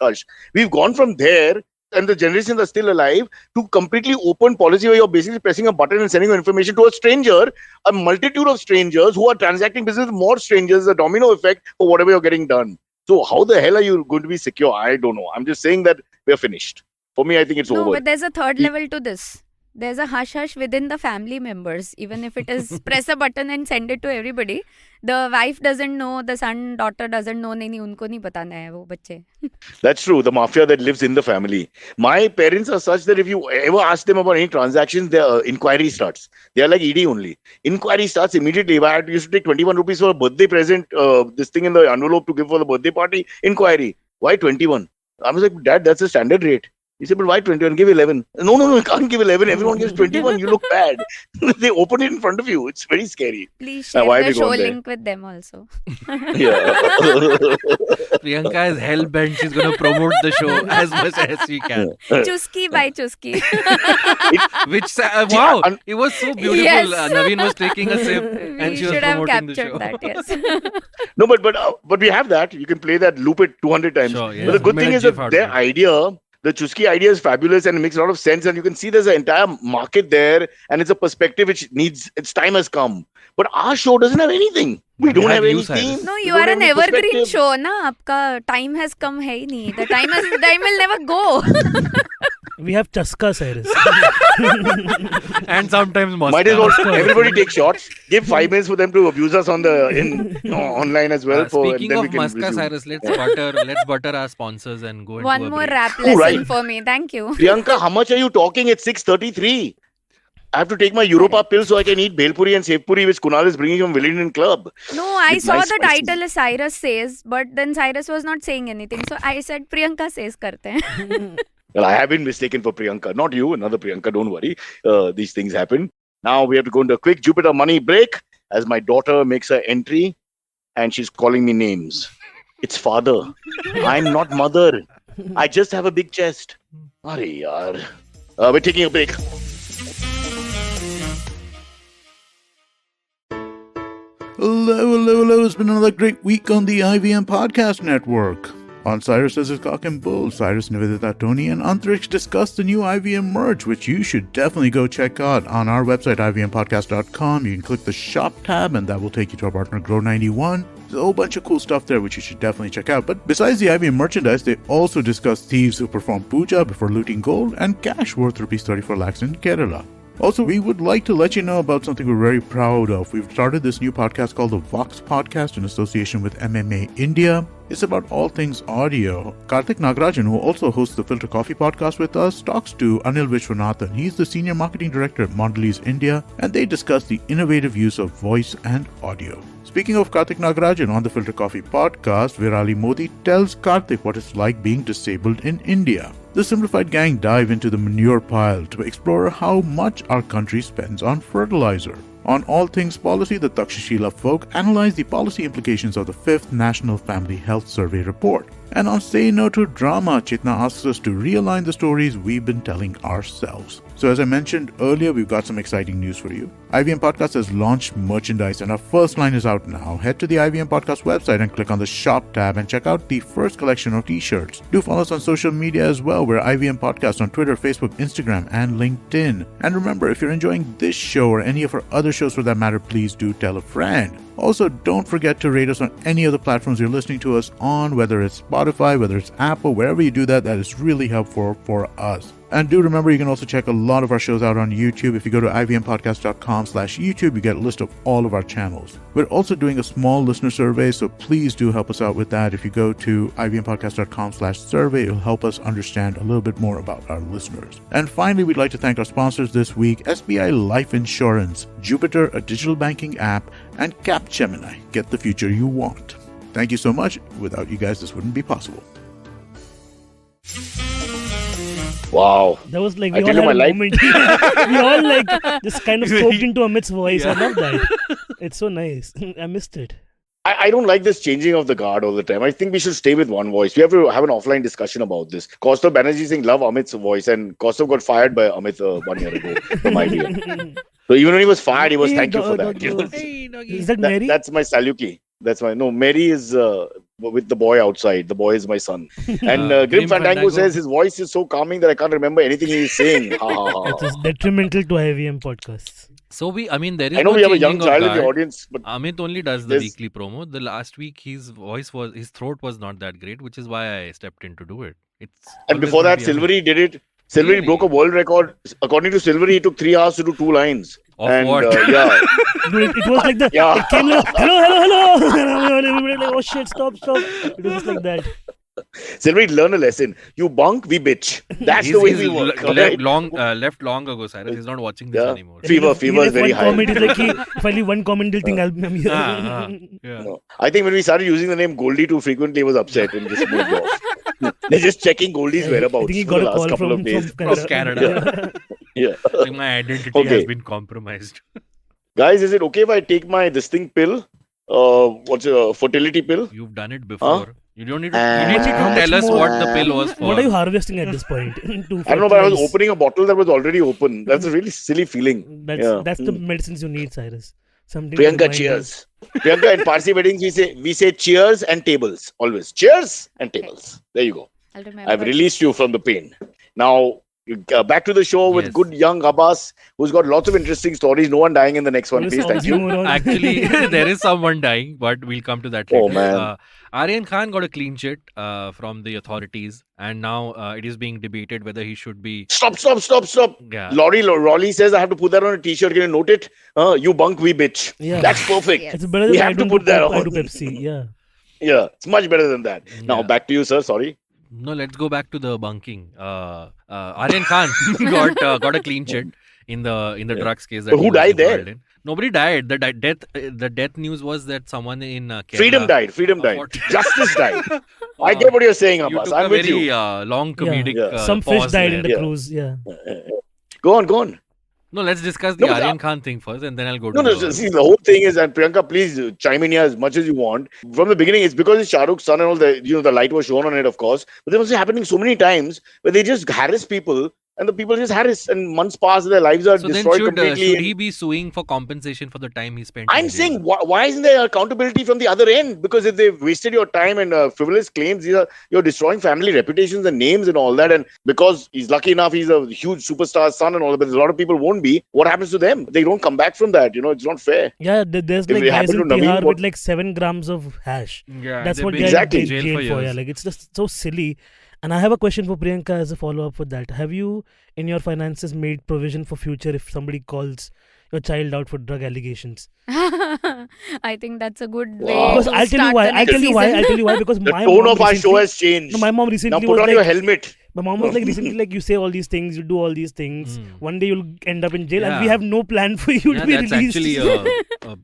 We've gone from there, and the generations are still alive, to completely open policy where you're basically pressing a button and sending your information to a stranger, a multitude of strangers who are transacting business with more strangers, a domino effect for whatever you're getting done. So how the hell are you going to be secure? I don't know. I'm just saying that we're finished. For me, I think it's No, over. but there's a third level to this. There's a hush within the family members. Even if it is press a button and send it to everybody, the wife doesn't know, the son, daughter doesn't know. नहीं उनको नहीं बताना है वो बच्चे. That's true. The mafia that lives in the family. My parents are such that if you ever ask them about any transactions, their inquiry starts. They are like ED only. Inquiry starts immediately. If I used to take 21 rupees for a birthday present, this thing in the envelope to give for the birthday party, inquiry. Why 21? I was like, Dad, that's the standard rate. He said, but why 21? Give 11. No, you can't give 11. Everyone gives 21. You look bad. They open it in front of you. It's very scary. Please share why the we show gone there? link with them also. Yeah. Priyanka is hell bent. She's going to promote the show as much as she can. Chuski by Chuski. Wow, it was so beautiful. Yes. Navin was taking a sip and We she was should have promoting the captured show. that, yes. No, but we have that. You can play that, loop it 200 times. Sure, yeah. But the good Made thing a is gif that out of their it. idea, the Chuski idea, is fabulous and it makes a lot of sense. And you can see there's an entire market there, and it's a perspective which needs, its time has come. But our show doesn't have anything. We don't have you, any Cyrus. theme. No, We you don't are have an any evergreen perspective. show, na? आपका time has come है ही नहीं. The time will never go. We have Chaska, Cyrus. And sometimes Moscow. Might as well everybody take shots. Give 5 minutes for them to abuse us on online as well. Speaking and then of we can Moscow, resume. Cyrus, let's butter our sponsors and go into One a more break. rap Oh, lesson right. for me. Thank you. Priyanka, how much are you talking at 6:33? I have to take my Europa pill so I can eat Bhelpuri and Sevpuri, which Kunal is bringing from Willian Club. No, I With saw nice the spices. title is Cyrus Says, but then Cyrus was not saying anything. So I said Priyanka Says karte hain. Well, I have been mistaken for Priyanka. Not you, another Priyanka. Don't worry. These things happen. Now we have to go into a quick Jupiter money break as my daughter makes her entry and she's calling me names. It's father. I'm not mother. I just have a big chest. Arre yaar. We're taking a break. Hello. It's been another great week on the IVM Podcast Network. On Cyrus Says His Cock and Bull, Cyrus, Nivedita, Tony, and Antrix discuss the new IVM merch, which you should definitely go check out on our website, ivmpodcast.com. You can click the shop tab, and that will take you to our partner, Grow91. There's a whole bunch of cool stuff there, which you should definitely check out. But besides the IVM merchandise, they also discuss thieves who perform puja before looting gold and cash worth rupees 34 lakhs in Kerala. Also, we would like to let you know about something we're very proud of. We've started this new podcast called the Vox Podcast in association with MMA India. It's about all things audio. Karthik Nagarajan, who also hosts the Filter Coffee podcast with us, talks to Anil Vishwanathan. He's the Senior Marketing Director at Mondelez India, and they discuss the innovative use of voice and audio. Speaking of Karthik Nagarajan, on the Filter Coffee podcast, Virali Modi tells Karthik what it's like being disabled in India. The Simplified Gang dive into the manure pile to explore how much our country spends on fertilizer. On All Things Policy, the Takshashila folk analyze the policy implications of the 5th National Family Health Survey report. And on Say No to Drama, Chitna asks us to realign the stories we've been telling ourselves. So as I mentioned earlier, we've got some exciting news for you. IVM Podcast has launched merchandise and our first line is out now. Head to the IVM Podcast website and click on the shop tab and check out the first collection of t-shirts. Do follow us on social media as well. We're IVM Podcast on Twitter, Facebook, Instagram, and LinkedIn. And remember, if you're enjoying this show or any of our other shows for that matter, please do tell a friend. Also, don't forget to rate us on any of the platforms you're listening to us on, whether it's Spotify, whether it's Apple, wherever you do that, that is really helpful for us. And do remember, you can also check a lot of our shows out on YouTube. If you go to ivmpodcast.com/YouTube, you get a list of all of our channels. We're also doing a small listener survey, so please do help us out with that. If you go to ivmpodcast.com/survey, it'll help us understand a little bit more about our listeners. And finally, we'd like to thank our sponsors this week, SBI Life Insurance, Jupiter, a digital banking app, and Capgemini. Get the future you want. Thank you so much. Without you guys, this wouldn't be possible. Wow. That was like I we tell all you, had my a life- moment. We all like just kind of soaked into Amit's voice. I love that. It's so nice. I missed it. I don't like this changing of the guard all the time. I think we should stay with one voice. We have to have an offline discussion about this. Kaustav Banerjee Singh loved Amit's voice, and Kaustav got fired by Amit 1 year ago from IBM. So even when he was fired, he was thank you for that. You know? Is that Mary? That's my Saluki. That's my Mary is with the boy outside. The boy is my son. And Grim Fandango says his voice is so calming that I can't remember anything he is saying. Ha, ha, ha. It is detrimental to IVM podcasts. So there is I know no we have a young changing of child in the guard. audience, but Amit only does the There's- weekly promo. The last week his throat was not that great, which is why I stepped in to do it. It's and always before gonna that, be Amit. Silverie did it. Silverie Really? broke a world record. According to Silverie, it took 3 hours to do 2 lines. Of and what? Yeah. Dude, it was like Yeah. it came like, hello. Everybody like, oh shit, stop. It was just like that. Silverie, learn a lesson. You bunk, we bitch. That's He's- the way he's we work. le- alright? left long ago, Cyrus. He's not watching this Yeah. anymore. Fever is If very one high. comment is like, if I leave one comment, they'll think I'm here. Yeah. No. I think when we started using the name Goldie too frequently, he was upset and just moved off. They're just checking Goldie's I whereabouts think he for got the a last call couple from of days. Canada. Yeah. Like my identity Okay. has been compromised. Guys, is it okay if I take my this thing pill? What's a fertility pill? You've done it before. You don't need to. Uh, You need to how tell much us more- what the pill was for. What are you harvesting at this point? I don't know, but I was opening a bottle that was already open. That's a really silly feeling. That's the medicines you need, Cyrus. Something to Priyanka, remind cheers. Priyanka, in Parsi weddings, we say cheers and tables. Always. Cheers and tables. There you go. I'll remember. I've released you from the pain. Now, back to the show with Yes. good young Abbas, who's got lots of interesting stories. No one dying in the next one, please. Thank you. Actually, there is someone dying, but we'll come to that later. Oh, man. Aryan Khan got a clean chit from the authorities, and now it is being debated whether he should be. Stop. Yeah. Rolly says I have to put that on a t-shirt. Can you note it? You bunk, we bitch. Yeah. That's perfect. Yes. It's better We than have I to don't put do that Coke, I on. do Pepsi. Yeah. Yeah, it's much better than that. Now Yeah. back to you, sir. Sorry. No, let's go back to the bunking. Aryan Khan got a clean chit in the drugs case. That But who he was died there? involved in. Nobody died. The death news was that someone in Kerala. Freedom died. What- Justice died. I get what you're saying, You Abbas. took a I'm with very you. long comedic. Yeah. Some fish pause died there. in the Yeah. cruise. Yeah. Go on. No, let's discuss the No, but, Aryan Khan thing first, and then I'll go No, to no. See, the whole thing is, and Priyanka, please chime in here as much as you want. From the beginning, it's because it's Shah Rukh's son and all the light was shown on it, of course. But there was happening so many times where they just harass people, and the people just harass, and months pass, their lives are So then destroyed should completely. he be suing for compensation for the time he spent? I'm in saying, jail? why isn't there accountability from the other end? Because if they've wasted your time and frivolous claims, you're destroying family reputations and names and all that. And because he's lucky enough, he's a huge superstar son and all that, but a lot of people won't be. What happens to them? They don't come back from that. It's not fair. Yeah, there's If like it guys happened in to Naveen, Bihar what- with like 7 grams of hash. Yeah, That's they've what been they're Exactly. in in jail for. Yeah, years. like it's just so silly. And I have a question for Priyanka as a follow-up for that. Have you, in your finances, made provision for future if somebody calls your child out for drug allegations? I think that's a good way. Wow. Because to I'll tell you start why. the I'll next tell you why. season. I'll tell you why. Because The my tone mom of our show recently- has changed. No, my mom Now recently put was on like, your helmet. my mom was like recently like, you say all these things, you do all these things. One day you'll end up in jail, and we Yeah. have no plan for you Yeah, to be that's released. actually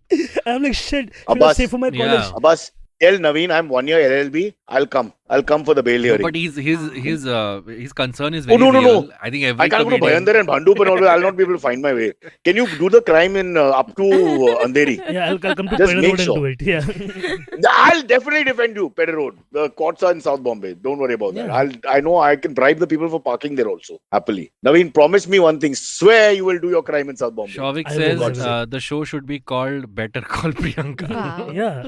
I'm like, shit. Abbas. Say for my Yeah. college. Abbas, tell Naveen I'm 1 year LLB. I'll come for the bail hearing. but his concern is Oh, very no. real. I think every I can't go to comedian. Bhayandar and Bhandup and all that. I'll not be able to find my way. Can you do the crime in up to Andheri? Yeah, I'll come to Just Pedder make Road sure. and do it. Yeah. I'll definitely defend you, Pedder Road. The courts are in South Bombay. Don't worry about that. Yeah. I know I can bribe the people for parking there also. Happily. Naveen, promise me one thing. Swear you will do your crime in South Bombay. Shavik I says will. the show should be called Better Call Priyanka, Wow. Yeah.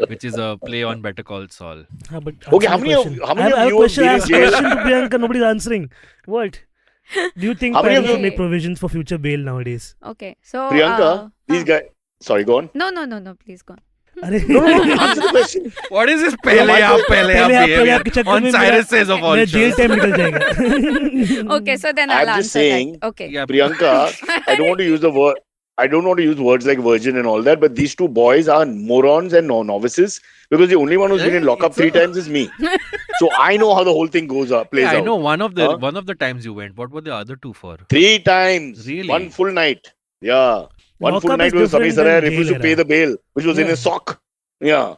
which is a play on Better Call Saul. But Okay, answer how my many of- question. how many I have of a you question. have I been have in a jail? question to Priyanka. Nobody's answering. What? Do you think How many of parents you- should make provisions for future bail nowadays? Okay, so Priyanka, these guys. Sorry, go on. No, please go on. Arey- No, answer the question. What is this पहले आप पहले आप के चक्कर on में Cyrus Says of all मेरा jail shows? time निकल जाएगा. Okay, so then I'll I'm answer just saying, that. Okay. Yeah, Priyanka, I don't want to use the word. I don't want to use words like virgin and all that, but these two boys are morons and novices because the only one who's been in lockup 3 times is me. So I know how the whole thing plays yeah, I out. know one of the Huh? one of the times you went. What were the other two for? 3 times. Really? One full night. Yeah. One full Lockup night is was Sami different Sarai than refused jail to pay era. the bail, which was in Yeah. his sock. Yeah.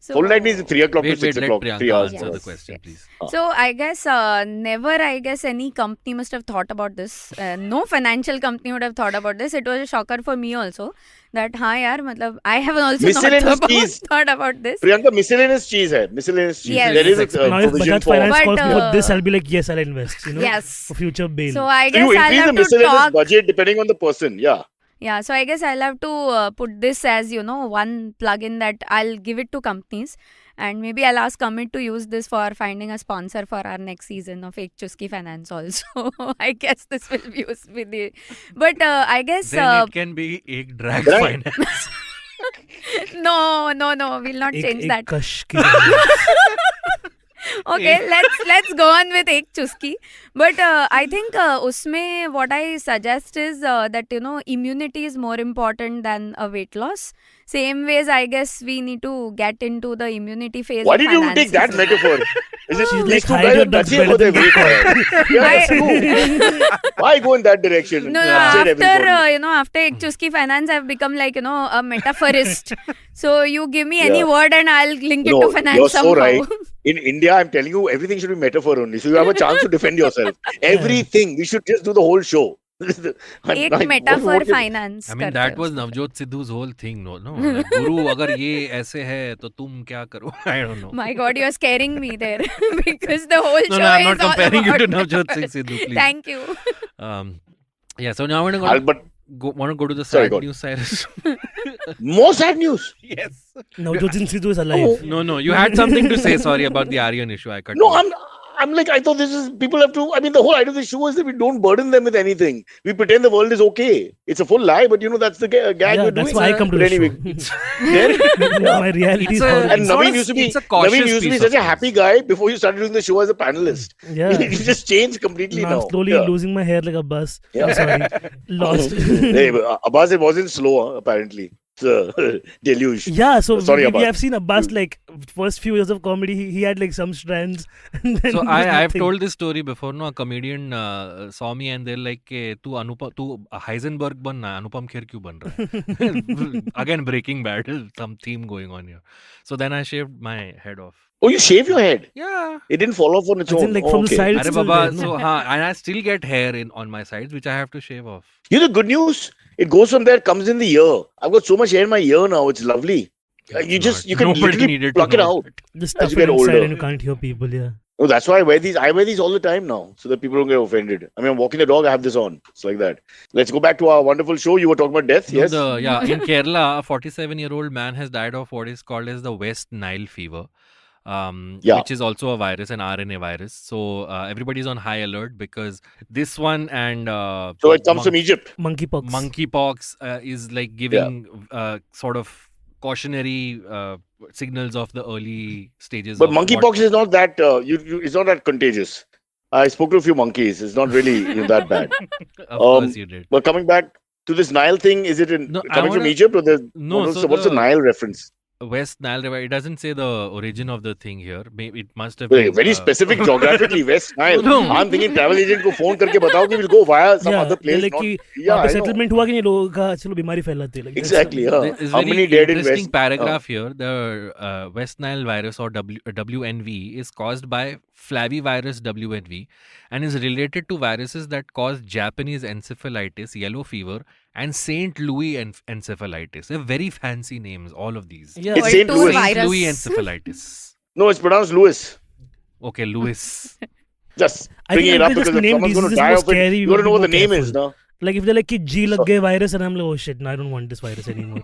So, Full night means 3 o'clock to Wait, 6 let o'clock. 3 Priyanka hours. answer the Yes, question, yes. please. So I guess never, any company must have thought about this. No financial company would have thought about this. It was a shocker for me also that yaar, matlab, I have also Miscellaneous cheese. thought about this. Priyanka, miscellaneous cheese hai. Miscellaneous cheese. Yes. There is a Now if provision Bajaj for... Finance But, calls me for this, uh, I'll be like, yes, I'll invest. Yes. For future bail. So I So guess you I'll increase the have to miscellaneous talk. budget depending on the person. Yeah. Yeah, so I guess I'll have to put this as, one plugin that I'll give it to companies. And maybe I'll ask Amit to use this for finding a sponsor for our next season of Ek Chuski Finance also. I guess this will be used with the... But I guess... Then it can be Ek Drag Right. Finance. No, we'll not change that. Kash ki finance. Okay, let's go on with Ek Chuski. But I think usme what I suggest is that immunity is more important than a weight loss. Same ways, I guess we need to get into the immunity phase. Why of did you finances. take that metaphor? Is it She's these like, two hide guys your are nuts touching for better their weight? Yeah, it's true. Why go in that direction? No, Upset everybody. after Ek Chuski Finance, I've become like, a metaphorist. So you give me any Yeah. word and I'll link it No, to finance you're somehow. so right. In India, I'm telling you, everything should be metaphor only. So you have a chance to defend yourself. Everything. We should just do the whole show. Ek metaphor finance. I mean, करते that हो was उसको. Navjot Sidhu's whole thing, no? Like, Guru, अगर ये ऐसे है, तो तुम क्या करो? I don't know. My God, you're scaring me there because the whole No, show I'm is not all comparing you about to Navjot numbers. Singh Sidhu, please. Thank you. Yeah, so now I want to go to the Sorry, sad go on. news, Cyrus. More sad news. Yes. Navjot Singh Sidhu is alive. No, you had something to say. Sorry about the Aryan issue. I cut No, you. I'm like, I thought this is, people have to, I mean, the whole idea of the show is that we don't burden them with anything. We pretend the world is okay. It's a full lie, but that's the gag we're that's doing. why I come to But the anyway, show. My reality is horrible. and It's not Naveen a- used to be it's a cautious Naveen used to be piece such of a happy guy before you started doing the show as a panelist. Yeah. He just changed completely Now now. I'm slowly Yeah. losing my hair like Abbas. Yeah. I'm sorry. Lost. Hey, but Abbas, it wasn't slow, apparently. It's a deluge. Yeah, so Sorry, we Abbas. have seen Abbas like first few years of comedy. He had like some strands. And then So just I've nothing. told this story before. No, a comedian saw me and they're like, "Tu Heisenberg banna, Anupam Kher kyun ban raha hai?" Again, Breaking Bad, some theme going on here. So then I shaved my head off. Oh, you shave your head? Yeah. It didn't fall off on its As own. in, like, Oh, from the okay. side. Arre It's still Baba, there, so no? and I still get hair on my sides, which I have to shave off. The good news, it goes from there, comes in the ear. I've got so much hair in my ear now. It's lovely. You can Nobody literally needed to pluck it know out. that. Just as stuff you it get inside older. and you can't hear people. Yeah. No, that's why I wear these. I wear these all the time now, so that people don't get offended. I mean, I'm walking the dog, I have this on. It's like that. Let's go back to our wonderful show. You were talking about death, No, yes? in Kerala, a 47-year-old man has died of what is called as the West Nile fever, Yeah. which is also a virus, an RNA virus. So everybody's on high alert because this one and So it comes from Egypt. Monkeypox. monkeypox is like giving sort of cautionary signals of the early stages. But of monkeypox is not that. It's not that contagious. I spoke to a few monkeys. It's not really that bad. Of course you did. But coming back to this Nile thing, is it No, I coming from wanna- Egypt or No, what's the Nile reference? West Nile River. It doesn't say the origin of the thing here. Maybe it must have Very, been very specific geographically, West Nile. No. I'm thinking travel agent को phone करके बताओ कि we'll go via some other place. like not- कि Yeah, वहाँ पे I know. settlement हुआ कि नहीं लोगों का चलो बीमारी फैलाती है. Like, that's- Exactly. Yeah. There is How very many dead in interesting West? paragraph here. The West Nile virus or WNV is caused by flavivirus WNV and is related to viruses that cause Japanese encephalitis, yellow fever, and Saint Louis encephalitis. They're very fancy names, all of these. Yeah. It's Saint Two Louis. Saint virus. Louis encephalitis. No, it's pronounced Louis. Okay, Louis. Just I bringing think it up until because just if name someone's going to diseases die more of it, scary, you we got to know gotta what be the more name is. careful. No? Like if they're like कि G So- लग गए virus and I'm like oh shit, no, I don't want this virus anymore.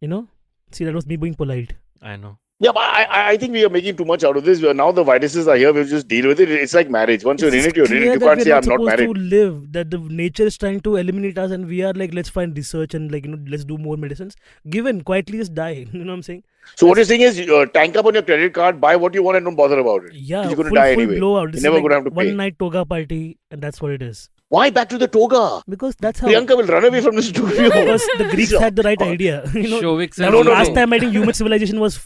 You know? See, that was me being polite. I know. Yeah, but I think we are making too much out of this. Now the viruses are here. We'll just deal with it. It's like marriage. Once you're in it, you're in it. clear You that can't we're say I'm not supposed married. to live. That the nature is trying to eliminate us, and we are like, let's find research and like let's do more medicines. Given quietly just die. You know what I'm saying? So what you're saying is tank up on your credit card, buy what you want and don't bother about it. Yeah, You're going to full, die full anyway. blowout. You're This never is going to like have to pay. one night toga party, and that's what it is. Why back to the toga? Because that's how. Priyanka will run away from the studio. Because the Greeks had the right idea. You know, Shovik says, No, no, last no. time I think human civilization was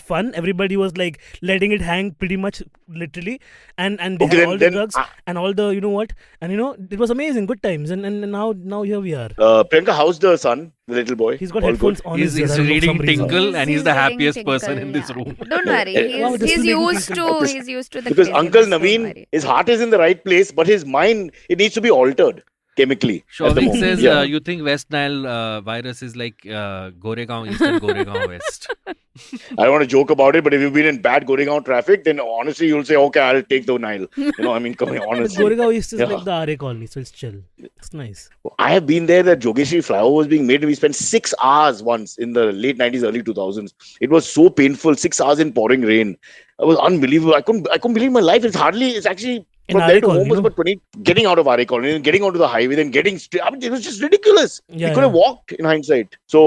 fun. Everybody was like letting it hang pretty much literally, and they Okay, had then- all the then drugs and all the and it was amazing, good times, and now here we are. Priyanka, how's the son, the little boy? He's got All headphones good? on. He's his ear, I don't know, for reading some reason. Tinkle and he's the reading happiest person in this Tinkle, room. yeah. Don't worry. Wow, this He's is reading used Tinkle. to. He's used to the. Because craziness, Uncle don't Naveen, worry. his heart is in the right place, but his mind, it needs to be altered chemically. at the Shovik moment. says, Yeah. you think West Nile virus is like Goregaon East and Goregaon West. I don't want to joke about it, but if you've been in bad Goregaon traffic, then honestly, you'll say, okay, I'll take the Nile. I mean, come on, But honestly. Goregaon East is Yeah. like the RA colony, so it's chill. It's nice. I have been there. That Jogeshri flyover was being made. We spent 6 hours once in the late 90s, early 2000s. It was so painful. 6 hours in pouring rain. It was unbelievable. I couldn't believe my life. It's actually In from there RA to home colony, was no? about 20. Getting out of RA colony, and getting onto the highway, then getting straight. I mean, it was just ridiculous. Yeah, We could have yeah. walked in hindsight. So,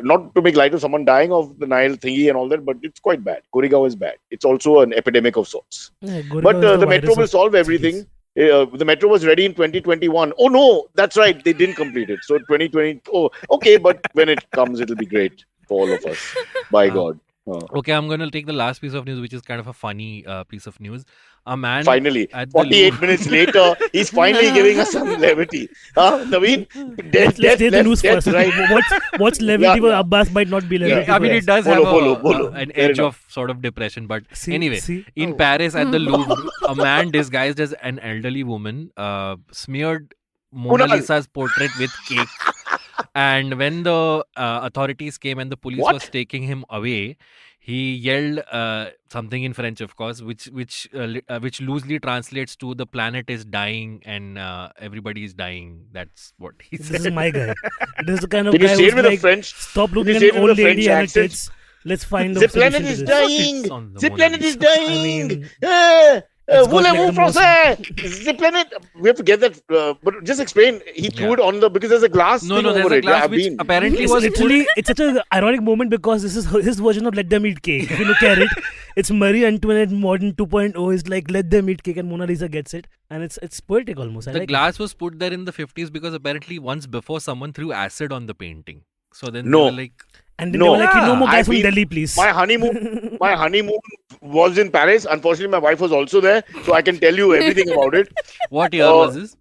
not to make light of someone dying of the Nile thingy and all that, but it's quite bad. Goregaon is bad. It's also an epidemic of sorts. Yeah, Goregaon But is the virus metro will of solve everything. cities. The metro was ready in 2021. Oh no, that's right. They didn't complete it. So 2020. Oh, okay. But when it comes, it'll be great for all of us. By God. Okay, I'm going to take the last piece of news, which is kind of a funny piece of news. A man Finally, at the 48 Louvre- minutes later, he's finally giving us some levity. Naveen? Let's take the news death, first. right? What's levity? Yeah, yeah. Abbas might not be levity. I mean, for it us. does have Bolo. an Fair edge enough. of sort of depression. But See, anyway, see? in Paris at the Louvre, a man disguised as an elderly woman smeared Mona Kunal. Lisa's portrait with cake. And when the authorities came and the police What? was taking him away, he yelled something in French, of course, which loosely translates to "the planet is dying and everybody is dying." That's what he This said. is my guy. This is the kind of Can you guy say who's it with a like, French? stop Can you looking say at it an with old a lady French and accent? kids. Let's find The a planet solution is to this. dying. It's on the The Mona planet is Lisa. dying. I mean- It's got, like, Voulez-vous the most- français? The planet. We have to get that. But just explain. He threw it on because there's a glass No, thing no, there's over a it. glass I've which been. apparently It's was literally, it's such an ironic moment because this is his version of Let Them Eat Cake. If you look at it, it's Marie Antoinette modern 2.0 is like Let Them Eat Cake and Mona Lisa gets it, and it's poetic almost. I the like glass was put there in the 50s because apparently once before someone threw acid on the painting. So then No. they were like, it. And then No. they were like, no more guys I've from been- Delhi, please. My honeymoon was in Paris. Unfortunately, my wife was also there, so I can tell you everything about it. what year was this?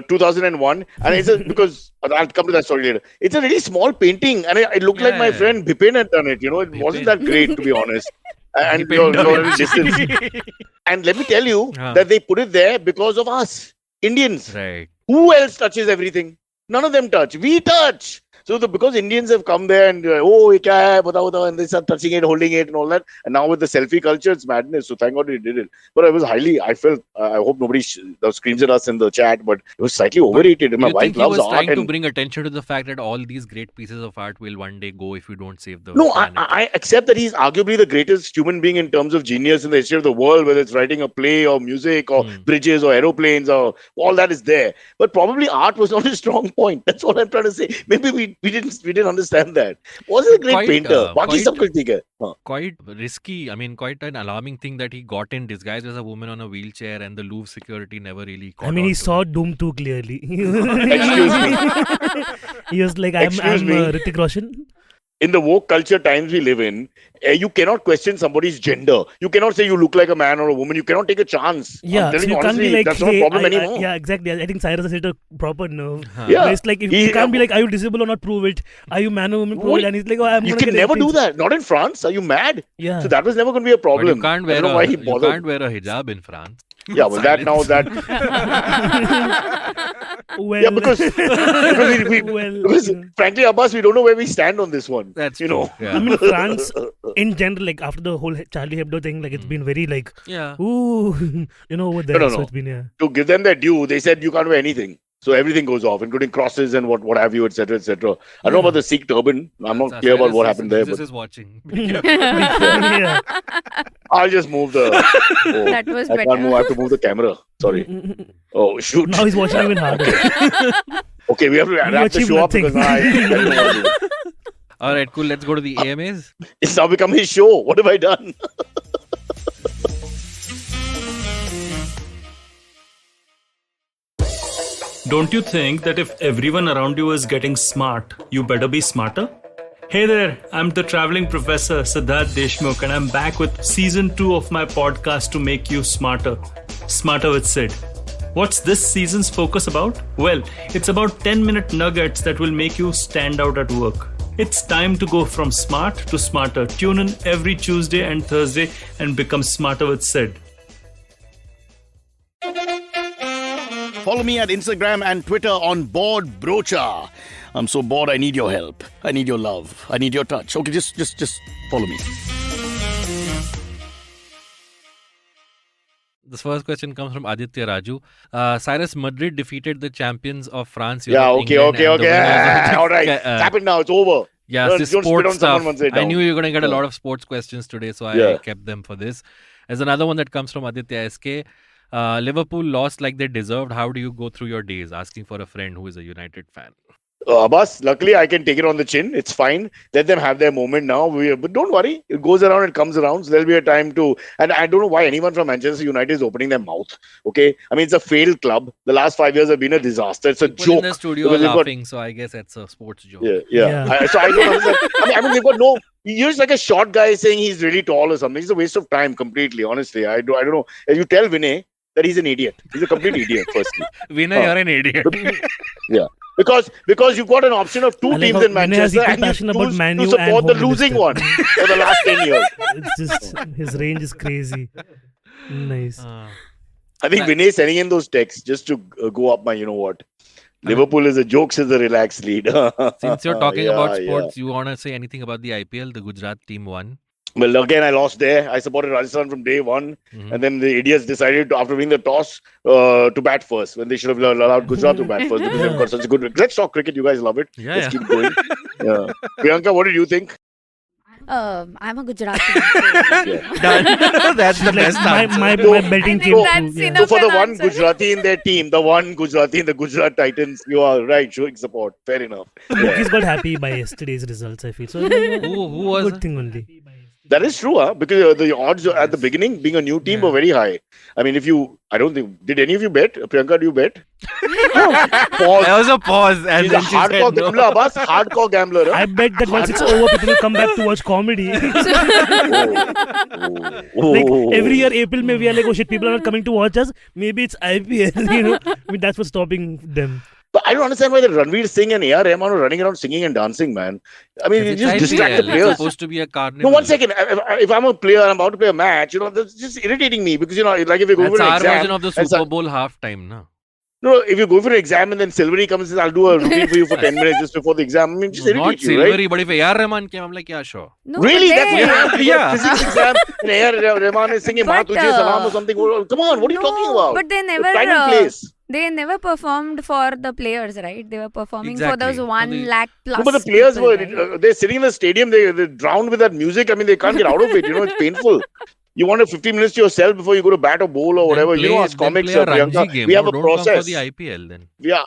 2001, and it's because I'll come to that story later. It's a really small painting, and it looked like my Yeah. friend Bipin had done it. It wasn't that great, to be honest. And Bipin you're done at a distance. And let me tell you Huh. that they put it there because of us, Indians. Right. Who else touches everything? None of them touch. We touch. So because Indians have come there and ye kya hai, batao, batao, and they start touching it, holding it, and all that. And now with the selfie culture, it's madness. So thank God he did it. But I felt. I hope nobody screams at us in the chat. But it was slightly overrated. And Do my you wife think he loves was art. trying to And bring attention to the fact that all these great pieces of art will one day go if you don't save the no, planet? I accept that he's arguably the greatest human being in terms of genius in the history of the world. Whether it's writing a play or music or bridges or aeroplanes or all that is there. But probably art was not his strong point. That's what I'm trying to say. Maybe we didn't understand that. Was he a great Quite, painter? Baki quite- sab kuch theek hai. Huh. Quite risky. I mean, quite an alarming thing that he got in disguise as a woman on a wheelchair, and the Louvre security never really caught I mean, he on to saw it. Doom too clearly. Excuse me. He was like, I'm Excuse me. Hrithik Roshan. In the woke culture times we live in, you cannot question somebody's gender. You cannot say you look like a man or a woman. You cannot take a chance. I'm Yeah, so telling you can't honestly, be like, that's not a hey, problem anymore. yeah, exactly. I think Cyrus has hit a proper nerve. Yeah. It's like, if He- you can't be like, are you disabled or not? Prove it. Are you man or woman? Prove What? it. And he's like, oh, I'm You gonna can get never do everything. that. Not in France. Are you mad? Yeah. So that was never going to be a But problem. you can't I wear don't know why he you bothered. can't wear a hijab in France. Yeah, well, that now that Well, yeah, because well, because frankly, Abbas, we don't know where we stand on this one. That's you true. know. Yeah. I mean, France in general, like after the whole Charlie Hebdo thing, like it's been very like, Yeah. ooh, over there. No. So it's been, yeah. To give them their due, they said you can't wear anything. So everything goes off, including crosses and what have you, etc., etc. I don't know about the Sikh turban. I'm not clear about what happened there, Jesus but is watching. Yeah. I'll just move the. Oh, That was I better. can't move. I have to move the camera. Sorry. Oh shoot. Now he's watching even harder. Okay, we have to wrap the achieved show up nothing. because I don't know what to do. All right, cool. Let's go to the AMAs. It's now become his show. What have I done? Don't you think that if everyone around you is getting smart, you better be smarter? Hey there, I'm the traveling professor Siddharth Deshmukh, and I'm back with season 2 of my podcast to make you smarter. Smarter with Sid. What's this season's focus about? Well, it's about 10-minute nuggets that will make you stand out at work. It's time to go from smart to smarter. Tune in every Tuesday and Thursday and become smarter with Sid. Follow me at Instagram and Twitter on Bored Brocha. I'm so bored, I need your help. I need your love. I need your touch. Okay, just follow me. This first question comes from Aditya Raju. Cyrus, Madrid defeated the champions of France. Yeah, Europe, okay. England, and the winners of- All right. Okay, Tap it now. It's over. Yeah, Don't this spit sports on someone stuff. once it I down. knew you were going to get a Yeah. lot of sports questions today, so I Yeah. kept them for this. There's another one that comes from Aditya SK. Liverpool lost like they deserved. How do you go through your days? Asking for a friend who is a United fan. Abbas, luckily I can take it on the chin. It's fine. Let them have their moment now. But don't worry. It goes around, it comes around. So there'll be a time to. And I don't know why anyone from Manchester United is opening their mouth. Okay? I mean, it's a failed club. The last 5 years have been a disaster. It's a People joke. in the studio are Because they've got- laughing, so I guess it's a sports joke. Yeah. Yeah. So I don't understand. I mean, they've got no. You're just like a short guy saying he's really tall or something. It's a waste of time completely, honestly. I don't know. You tell Vinay that he's an idiot. He's a complete idiot, firstly. Vinay, you're an idiot. Yeah. Because you've got an option of two I like teams how in Vinay has Manchester equal and you passion about choose Man to U support and the Home losing Minister. one for the last 10 years. It's just, his range is crazy. Nice. I think Vinay is sending in those texts just to go up my, you know what. Liverpool is a joke, is a relaxed lead. Since you're talking Yeah, about yeah. sports, you want to say anything about the IPL? The Gujarat team won. Well, again, I lost there. I supported Rajasthan from day one. Mhm. And then the idiots decided, after winning the toss, to bat first when they should have allowed Gujarat to bat first because they've got such a good. Let's talk cricket. You guys love it. Yeah, Let's yeah. keep going. Yeah. Priyanka, what did you think? I'm a Gujarati. Done. That's the best answer. my betting I came think that's through. enough. So for the an one answer. Gujarati in their team, the one Gujarati in the Gujarat Titans, you are right, showing support. Fair enough. Yeah. He's got happy by yesterday's results, I feel. So Who was good it? thing only. That is true, huh? Because the odds at the beginning, being a new team, were very high. I mean, I don't think, did any of you bet? Priyanka, do you bet? Pause. There was a pause, and She's a then she hardcore said no. gambler, Abbas. Hardcore gambler. Huh? I bet that once it's over, people will come back to watch comedy. Like every year, April, May, we are like, oh shit, people are not coming to watch us. Maybe it's IPL, you know. I mean, that's what's stopping them. But I don't understand why the Ranveer Singh and A.R. Rahman are running around singing and dancing, man. I mean, it just distract the It's players. supposed to be a carnival. No, one second. If I'm a player, I'm about to play a match, that's just irritating me because, like if you go That's for an our exam. version of the and Super Bowl halftime, na? No, if you go for an exam and then Silverie comes and says, I'll do a routine for you for 10 minutes just before the exam. I mean, just Not irritate you, right? Silverie, but if A.R. Rahman came, I'm like, yeah, sure. No, Really? but That's they- Yeah. physics exam and A.R. Rahman is singing Ma But, Tujhe Salam or something. Come on, what are you talking about? But they The never. time and place. They never performed for the players, right? They were performing for Exactly. those For 1 the- lakh plus. No, but the players people, were, right? they're sitting in the stadium, they're drowned with that music. I mean, they can't get out of it. It's painful. You want 15 minutes to yourself before you go to bat or bowl or whatever. Us comics, play a Priyanka, Ranji game. we have a Don't come process. for the IPL then. Yeah.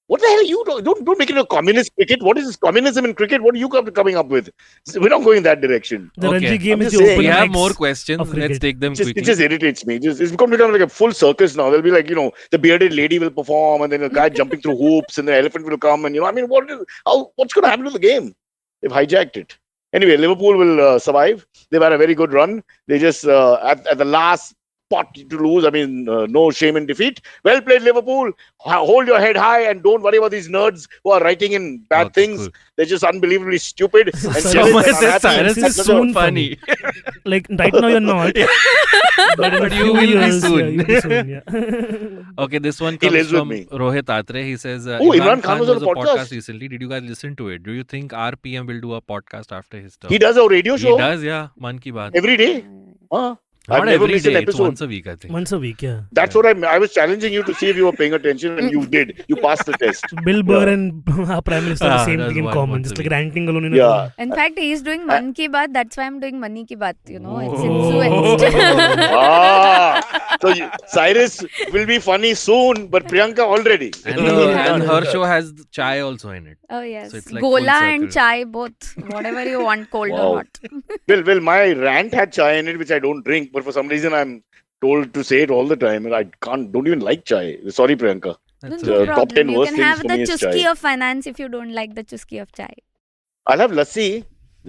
What the hell are you don't make it a communist cricket. What is this communism in cricket? What are you coming up with? We're not going that direction. The Okay. Ranji game I'm is just the saying. open We have mics more questions. of cricket. Let's take them It quickly. just irritates me. It's become like a full circus now. There'll be like, the bearded lady will perform and then a guy jumping through hoops and the elephant will come and, I mean, what's going to happen to the game? They've hijacked it. Anyway, Liverpool will survive. They've had a very good run. They just, at the last spot to lose, I mean, no shame in defeat. Well played, Liverpool. Hold your head high and don't worry about these nerds who are writing in bad Okay, things. cool. They're just unbelievably stupid. And Someone jealous and said unhappy. Cyrus This is is so soon funny. Like right now you're not. But in a But you few will be years, soon. Yeah, you'll be soon, yeah. Okay, this one He comes lives with from me. Rohit Atre. He says, Imran Khan was on a podcast. recently. Did you guys listen to it? Do you think our PM will do a podcast after his term? He does a radio show He does, yeah. Man ki baat. every day. Huh? I've Not never every missed an day. It's episode. once a week, I think. Once a week, yeah. That's what I was challenging you to see if you were paying attention, and you did. You passed the test. Bill Burr and our Prime Minister have the same that's thing in one common. once Just a like week. ranting alone in a Yeah. room. In fact, he's doing Man Ki Baat. That's why I'm doing Money Ki Baat. It's Oh. influenced. So Cyrus will be funny soon, but Priyanka already. And her show has chai also in it. Oh, yes. So it's like full Gola circle. and chai, both. Whatever you want, cold Wow. or hot. Well, my rant had chai in it, which I don't drink, but for some reason I'm told to say it all the time, and I don't even like chai. Sorry, Priyanka. That's No okay. top problem. 10 You worst can things have for the me is chuski chai. of finance if you don't like the chuski of chai. I'll have lassi.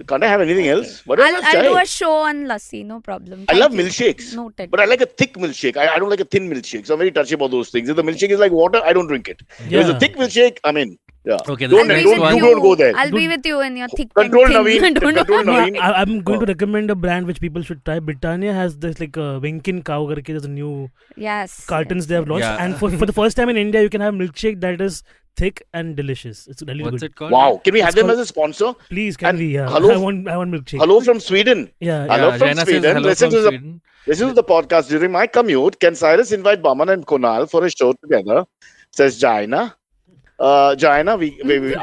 Can't I have anything else? What else? I'll do a show on lassi, no problem. I Thank love you. milkshakes. Noted. But I like a thick milkshake. I don't like a thin milkshake. So I'm very touchy about those things. If the milkshake is like water, I don't drink it. If it's a Yeah. thick milkshake, I'm in. Yeah. Okay, the Don't, I'll be next don't, with one. you. don't go there. I'll be with you in your thick Control and thin. Naveen. Don't Control know. Naveen. I'm going to recommend a brand which people should try. Britannia has this like Winkin cow karke. There's a new Yes. cartons they have launched, Yeah. and for the first time in India, you can have milkshake that is thick and delicious. It's really What's good. it called? Wow. Can we have It's them called- as a sponsor? Please, can And we? Yeah. hello- I want milkshake. Hello from Sweden. Yeah. Hello from Jaina says Sweden. hello Listen from to the Sweden. This is the podcast. During my commute, can Cyrus invite Baman and Kunal for a show together? Says Jaina. Jaina,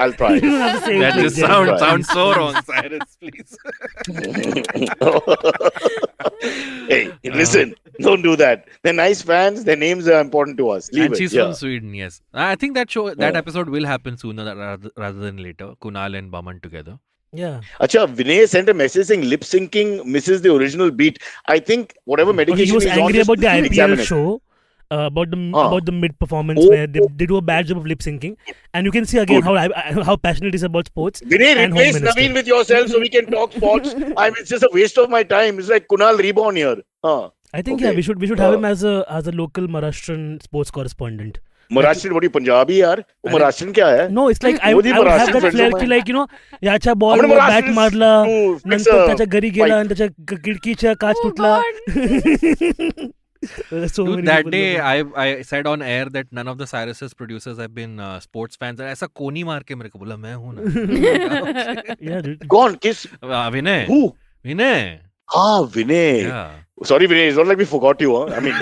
I'll try. That just Right. sounds so wrong, Cyrus, please. Hey, listen, don't do that. They're nice fans. Their names are important to us. Leave And it. she's Yeah. from Sweden, yes. I think that Yeah. episode will happen sooner rather than later. Kunal and Baman together. Yeah. Acha, Vinay sent a message saying lip syncing misses the original beat. I think whatever Okay, medication he was he's on, angry just about the examine IPL it. show. About the mid performance Oh. where they do a bad job of lip syncing, and you can see again how passionate he is about sports. Vinay, and Home replace Minister. Naveen with yourself so we can talk sports. It's just a waste of my time. It's like Kunal Reborn here. I think Okay. we should have him as a local Maharashtrian sports correspondent. Maharashtrian, what are you, Punjabi yaar? वो Maharashtrian क्या है? No, it's like I वो would the have Maharashtrian that friends flair of ki mine. like याच्या ball आम्हाला bat Maharashtrians मारला to fix नंतर a त्याच्या घरी गेला fight. आणि त्याच्या खिडकीच्या काच Oh, तुटला. God. So Dude, many that people day love I said on air that none of the Cyrus's producers have been sports fans. And ऐसा कोनी मार के मेरे को बोला मैं हूँ ना. it. Yeah, dude. कौन? किस? Vinay. Who? Vinay. Vinay. Yeah. Sorry, Vinay, it's not like we forgot you. Huh? I mean,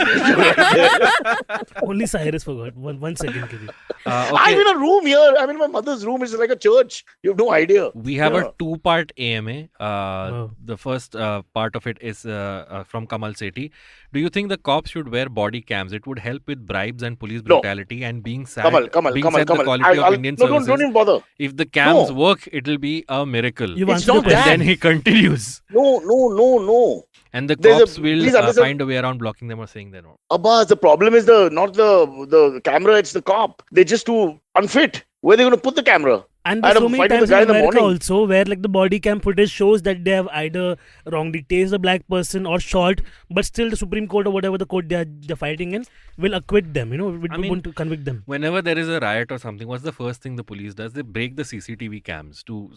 Only Cyrus forgot. One second, Kiri. I'm in a room here. I'm in my mother's room. It's like a church. You have no idea. We have Yeah. a two-part AMA. Wow. The first part of it is from Kamal Sethi. Do you think the cops should wear body cams? It would help with bribes and police No. brutality and being sad. Kamal, being sad the quality of Indian no, services. don't even bother. If the cams No. work, it'll be a miracle. You've It's answered the not that. question. Then he continues. No. And the There's a- cops will please understand- find a way around blocking them or saying they're not. Abbas, the problem is not the camera, it's the cop. They're just too unfit. Where are they going to put the camera? And I had there's a so many fight with times the guy in in the America morning. also where like the body cam footage shows that they have either wrongly tased the black person or shot, but still the Supreme Court or whatever the court they're fighting in will acquit them. We want to convict them. Whenever there is a riot or something, what's the first thing the police does? They break the CCTV cams to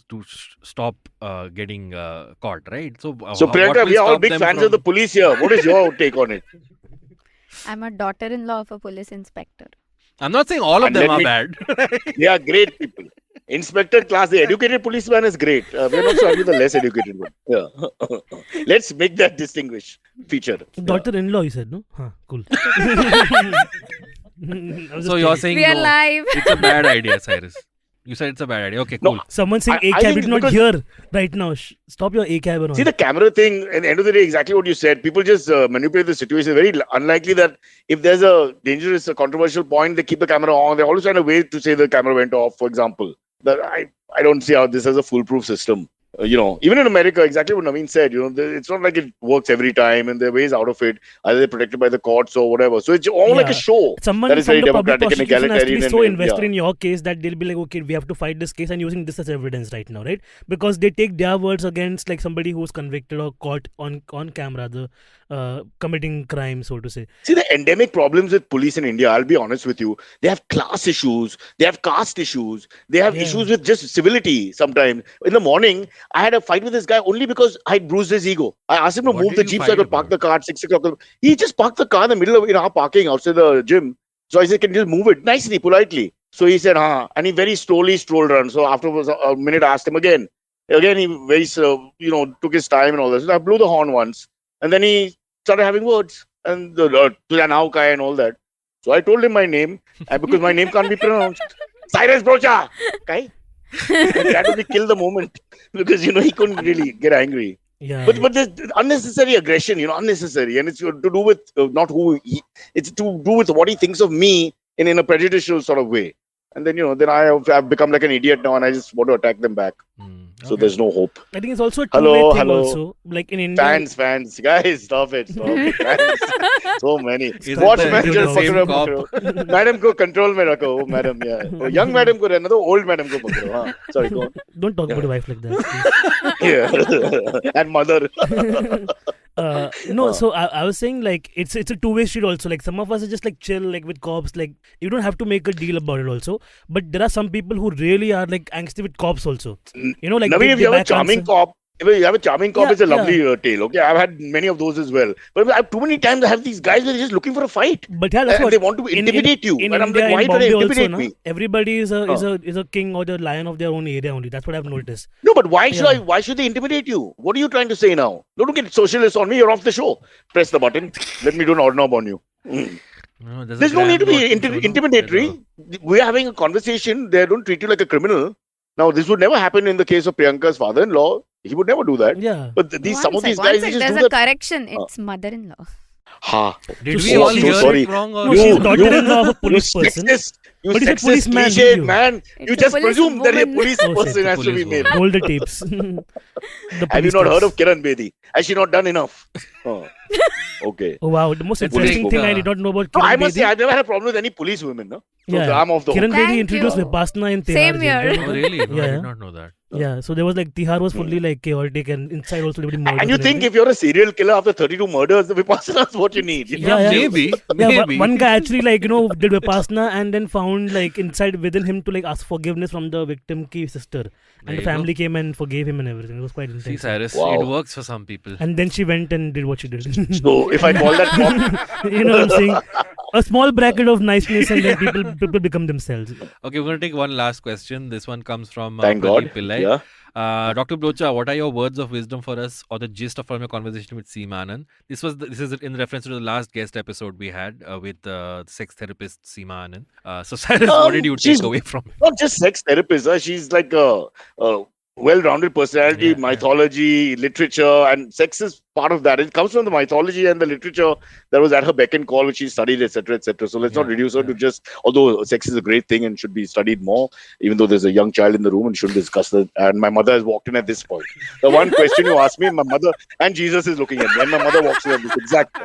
stop getting caught, right? So So, what Priyanka, will we are all stop big them fans from- of the police here. What is your take on it? I'm a daughter-in-law of a police inspector. I'm not saying all of And them let are me- bad. They are great people. Inspector class, the educated policeman is great. We're not sorry with the less educated one. Yeah. Let's make that distinguished feature. Daughter-in-law, you said, no? Huh, cool. So you're saying We are no, live. it's a bad idea, Cyrus. You said it's a bad idea. Okay, No, cool. Someone saying I A-cab, think we do not because- hear right now. Stop your A-cab and all. See, the camera thing, at the end of the day, exactly what you said. People just manipulate the situation. Very unlikely that if there's a dangerous, controversial point, they keep the camera on. They're always trying to wait to say the camera went off, for example. That I don't see how this has a foolproof system. Even in America, exactly what Navin said, it's not like it works every time and there are ways out of it. Either they're protected by the courts or whatever. So it's all like a Yeah. show. Someone that is from very the public democratic and prosecution has to be egalitarian so and- invested yeah. in your case that they'll be like, okay, we have to fight this case and using this as evidence right now, right? Because they take their words against like somebody who's convicted or caught on camera, committing crime, so to say. See, the endemic problems with police in India, I'll be honest with you, they have class issues, they have caste issues, they have Yeah. issues with just civility sometimes. In the morning, I had a fight with this guy only because I bruised his ego. I asked him to What move did the you jeep so I fight could park about? the car at 6 o'clock. He just parked the car in the middle of in our parking outside the gym. So I said, can you just move it nicely, politely? So he said, huh. And he very slowly strolled around. So afterwards, a minute, I asked him again. Again, he very, took his time and all this. So I blew the horn once. And then he started having words and the Tujanaukai and all that. So I told him my name because my name can't be pronounced. Cyrus Brocha! Kai? And he had to be killed the moment because, he couldn't really get angry. Yeah. But there's unnecessary aggression, unnecessary. And it's to do with not who he, it's to do with what he thinks of me in a prejudicial sort of way. And then, then I've become like an idiot now and I just want to attack them back. So there's no hope. I think it's also a Hello, two-way thing hello. also. Like in India. Fans, guys, stop it. Fans. So many. Is Watch it the manager, same pakro. Madam ko control mein rakho. Oh, madam, yeah. Oh, young madam ko rehna do, old madam ko pakro. Haan. Sorry, go on. Don't talk about your wife like that, please. Yeah. And mother. No, so I was saying like it's a two-way street also. Like some of us are just like chill, like with cops. Like you don't have to make a deal about it also. But there are some people who really are like angsty with cops also. Like Naveen, if you have a charming answer. cop, if you have a charming cop, Yeah, it's a lovely yeah. tale. Okay, I've had many of those as well. But too many times I have these guys where they're just looking for a fight. But yeah, that's And what they want to intimidate you. In And I'm India, like, why in do they Bombay also, intimidate na, me? everybody is a king or the lion of their own area only. That's what I've noticed. No, but why should Yeah. why should they intimidate you? What are you trying to say now? Don't get socialist on me. You're off the show. Press the button. Let me do an odd knob on you. No, There's no need to be intimidatory. We're having a conversation. They don't treat you like a criminal. Now, this would never happen in the case of Priyanka's father-in-law. He would never do that. Yeah. But some of these guys, they just There's do a that. correction. It's mother-in-law. Ha. Did So we all so hear sorry. it wrong? Or No, You- she's you- daughter-in-law of a You police person. sexist, you But he's a sexist, policeman, cliched did you? man. It's You a just police presume that a woman. police Oh, person shit, has to be police male. woman. Hold the tapes. Have you not heard of Kiran Bedi? Has she not done enough? Oh. Okay. Oh wow, the most It's interesting like, thing I did not know about No, Kiran I must say, Bedi. I've never had a problem with any police women. No? So Yeah. I'm off the Kiran hook. Bedi Thank introduced you. Vipassana in Tihar. Same jail. here. Oh, really? No, I Yeah. did not know that. Yeah, so there was like Tihar was fully like chaotic and inside also everybody murdered. And you think if you're a serial killer after 32 murders, the Vipassana is what you need. You Yeah, know? Maybe. yeah, Maybe. one guy actually like did Vipassana and then found like inside within him to like ask forgiveness from the victim ki sister, There and the you family came and forgave him and everything. It was quite See, intense. Cyrus, Wow. it works for some people. And then she went and did what she did. So if I call that cop, You know what I'm saying? A small bracket of niceness and then people become themselves. Okay, we're going to take one last question. This one comes from thank Pradeep God. Pillai. Yeah. Dr. Brocha, what are your words of wisdom for us, or the gist from your conversation with Seema Anand? This is in reference to the last guest episode we had with sex therapist Seema Anand. So Cyrus, what did you take away from it? Not just sex therapist. She's like a well-rounded personality, mythology, literature, and sex is part of that. It comes from the mythology and the literature that was at her beck and call, which she studied, etc., etc. So let's not reduce her to just, although sex is a great thing and should be studied more, even though there's a young child in the room and shouldn't discuss that. And my mother has walked in at this point. The one question you asked me, my mother, and Jesus is looking at me, and my mother walks in at this exact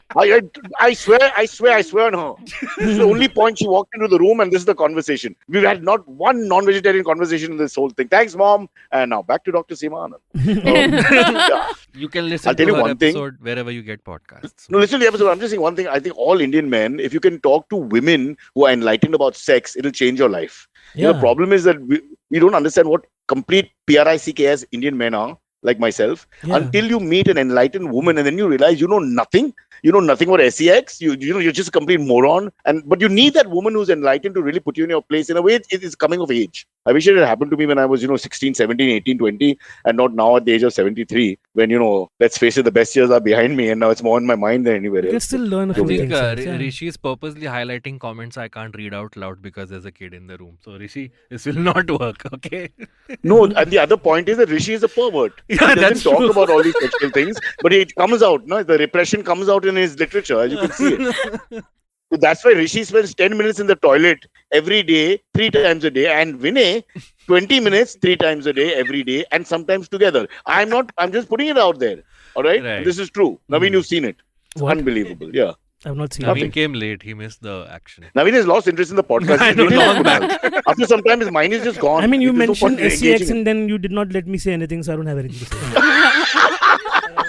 point. I swear on her. This is the only point she walked into the room, and this is the conversation. We've had not one non-vegetarian conversation in this whole thing. Thanks, Mom. And now back to Dr. Seema Anand. You can listen I'll tell to you her one thing. episode wherever you get podcasts. No, listen to the episode. I'm just saying one thing. I think all Indian men, if you can talk to women who are enlightened about sex, it'll change your life. You know, the problem is that we don't understand what complete PRICKS Indian men are, like myself, until you meet an enlightened woman, and then you realize you know nothing. You know nothing about sex. You know you're just a complete moron. But you need that woman who's enlightened to really put you in your place. In a way, it is coming of age. I wish it had happened to me when I was 16, 17, 18, 20, and not now at the age of 73. When let's face it, the best years are behind me, and now it's more in my mind than anywhere else. You can still learn a few I think things. Rishi is purposely highlighting comments I can't read out loud because there's a kid in the room. So Rishi, this will not work. Okay. No, and the other point is that Rishi is a pervert. He doesn't talk about all these sexual things, but it comes out. No, the repression comes out in his literature, as you can see it. So that's why Rishi spends 10 minutes in the toilet every day, 3 times a day, and Vinay 20 minutes 3 times a day every day, and sometimes together. I'm just putting it out there. All right? This is true. Navin, you've seen it. It's unbelievable. Yeah. I've not seen Navin came late. He missed the action. Navin has lost interest in the podcast. I know, long back. After some time, his mind is just gone. I mean, you There's no point mentioned in SEX engaging. and then you did not let me say anything, so I don't have anything to say.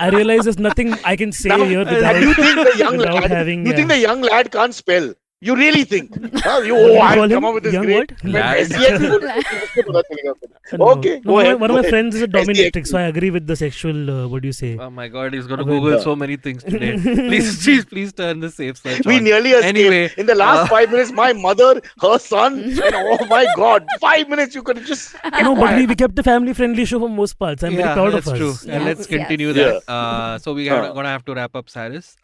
I realize there's nothing I can say here without, You think the young without lad? having. You think the young lad can't spell? You really think? I'll call come him? up with this Young great. what? Lad. Okay, go ahead. One of my friends is a SEX. dominatrix, so I agree with the sexual. What do you say? Oh my God, he's going to Google so many things today. Please turn the safe search We on. nearly escaped. Anyway, In the last 5 minutes, my mother, her son, and oh my God, 5 minutes you could have just. No, but we kept the family-friendly show for most parts. I'm very proud of that's us. true. Yes, Let's continue yes. that. So we are going to have to wrap up, Cyrus.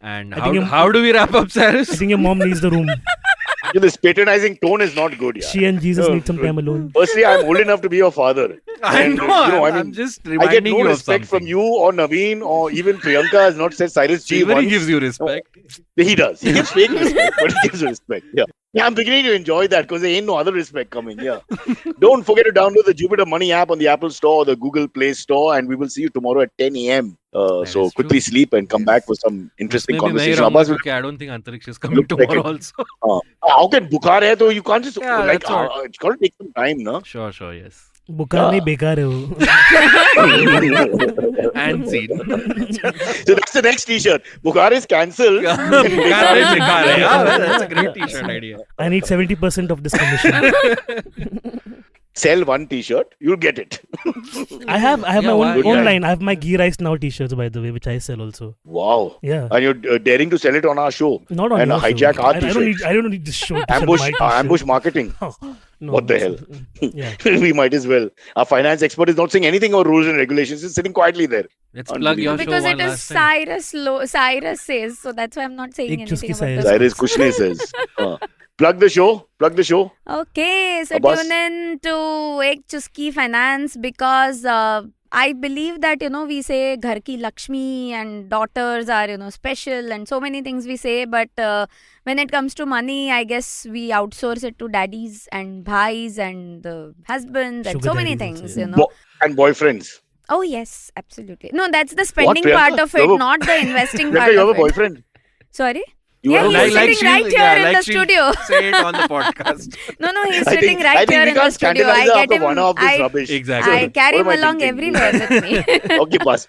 And I think how do we wrap up, I Cyrus? think your mom needs the room. This patronizing tone is not good. Yeah. She and Jesus need some time alone. Firstly, I'm old enough to be your father. I And, know. I mean, I'm just I get reminding no you of respect from something. you or Naveen or even Priyanka has not said Cyrus G Silverie once. gives you respect. He does. He gives fake respect, but he gives respect. Yeah. Yeah, I'm beginning to enjoy that because there ain't no other respect coming. Yeah. Don't forget to download the Jupiter Money app on the Apple Store or the Google Play Store, and we will see you tomorrow at 10 a.m. So is quickly true. sleep and come back for some interesting Maybe conversation. मैं Abbas will- I don't think Antariksh is coming Look like tomorrow it. also. how can Bukhar hai, though you can't just Yeah, like that's all. it's got to take some time, no? Sure, yes. बुखार नहीं बेकार है वो. And scene. So that's the next T-shirt. Bukhar is cancelled. Bekar hai, bekar hai. Yeah, that's a great T-shirt idea. I need 70% of this commission. Sell one T-shirt, you'll get it. I have Yeah, my why? own Good guy. line. I have my Ghee Rice Now t-shirts, by the way, which I sell also. Wow. Yeah. And you're daring to sell it on our show. Not on and your hijack show. our I T-shirts. don't need this show. To sell Ambush, my t-shirt. ambush marketing. No, What the hell? Yeah. We might as well. Our finance expert is not saying anything about rules and regulations. He's sitting quietly there. Let's plug your show Because one it is last time. Cyrus Says, so that's why I'm not saying Ek anything Chuski about Finance. this. Cyrus Kushne says. Plug the show. Plug the show. Okay, so Abbas? tune in to Ek Chuski Finance because I believe that, we say Ghar ki Lakshmi and daughters are, special and so many things we say. But when it comes to money, I guess we outsource it to daddies and bhais and the husbands and Sugar so many daddies things, also, And boyfriends. Oh, yes, absolutely. No, that's the spending Priyanka? part of You it, have a- not the investing Priyanka, part you have a of it. boyfriend. Sorry? You Yeah, have a he's boyfriend. sitting right here in the studio. Say it on the podcast. No, he's I sitting think right we here in the can't studio. scandalize I her get after him. 1 hour of this rubbish. Exactly. I carry What him am I along thinking? everywhere with me. Okay, pass.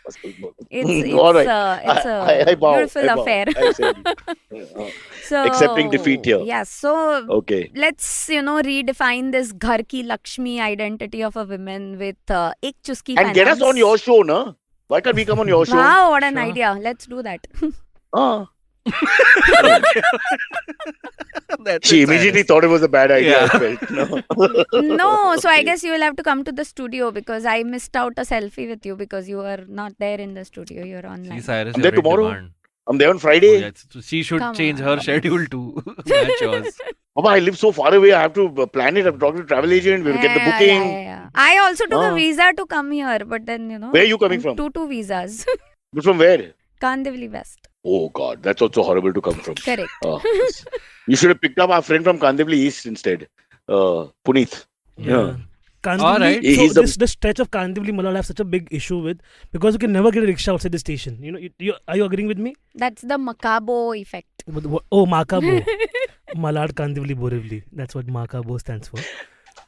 It's All right. it's I a bow. beautiful I bow. affair. I accept. So Accepting defeat here. Yes. So Okay. let's redefine this Ghar ki Lakshmi identity of a woman with Ek Chuski And get us Finance. on your show, no? Why can't we come on your show? Wow, what an Sure. idea! Let's do that. Ah. That's She it, immediately Cyrus. thought it was a bad idea. Yeah. I felt. No. No, so I Okay. guess you will have to come to the studio because I missed out a selfie with you because you were not there in the studio. You're See, online. Cyrus, I'm you're there in tomorrow. demand. I'm there on Oh, Friday. yeah, so she should Come change on. her schedule to match yours. Papa, I live so far away. I have to plan it. I have to talk to the travel agent. We have to get the booking. Yeah. I also took a Ah. visa to come here, but then, Where are you coming from? Two visas. But from where? Kandivali West. Oh God, that's also horrible to come from. Correct. Yes. You should have picked up our friend from Kandivali East instead. Puneet. Yeah. Kandivali, Alright. He's so this stretch of Kandivali Malad I have such a big issue with because you can never get a rickshaw outside the station. Are you agreeing with me? That's the Makabo effect. Oh, Makabo. Malad Kandivali Borivali. That's what Makabo stands for.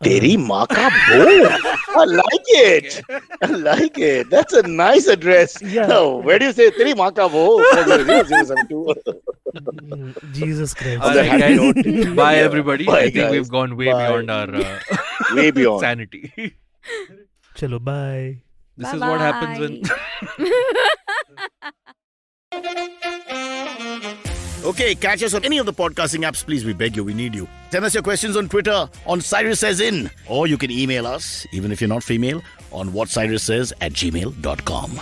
Teri maa ka bo. I like it. I like it. That's a nice address. Yeah. Oh, where do you say Teri maa ka bo? 40072. Jesus Christ. On that Alright, happy guys. note. Bye, Yeah. everybody. Bye, I think guys. we've gone way Bye. beyond our Way beyond. sanity. Chalo, bye. This is what happens when. Okay, catch us on any of the podcasting apps, please. We beg you, we need you. Send us your questions on Twitter on Cyrus Says In. Or you can email us, even if you're not female, on whatcyrussays@gmail.com.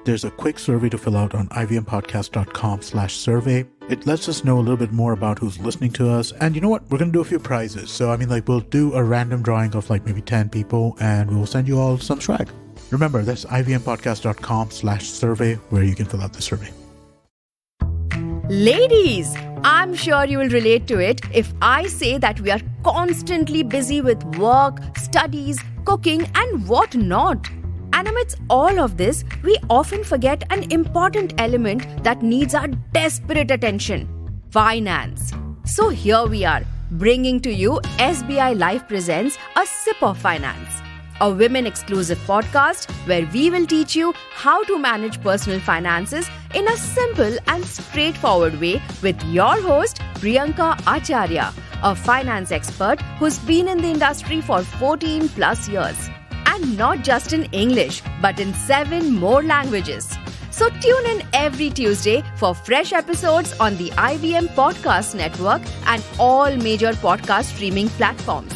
There's a quick survey to fill out on ivmpodcast.com/survey. It lets us know a little bit more about who's listening to us. And you know what? We're going to do a few prizes. So, we'll do a random drawing of maybe 10 people and we'll send you all some swag. Remember, that's ivmpodcast.com/survey where you can fill out the survey. Ladies, I'm sure you will relate to it if I say that we are constantly busy with work, studies, cooking, and whatnot. And amidst all of this, we often forget an important element that needs our desperate attention: finance. So here we are, bringing to you SBI Life Presents A Sip of Finance, a women-exclusive podcast where we will teach you how to manage personal finances in a simple and straightforward way with your host, Priyanka Acharya, a finance expert who's been in the industry for 14 plus years. And not just in English, but in 7 more languages. So tune in every Tuesday for fresh episodes on the IVM Podcast Network and all major podcast streaming platforms.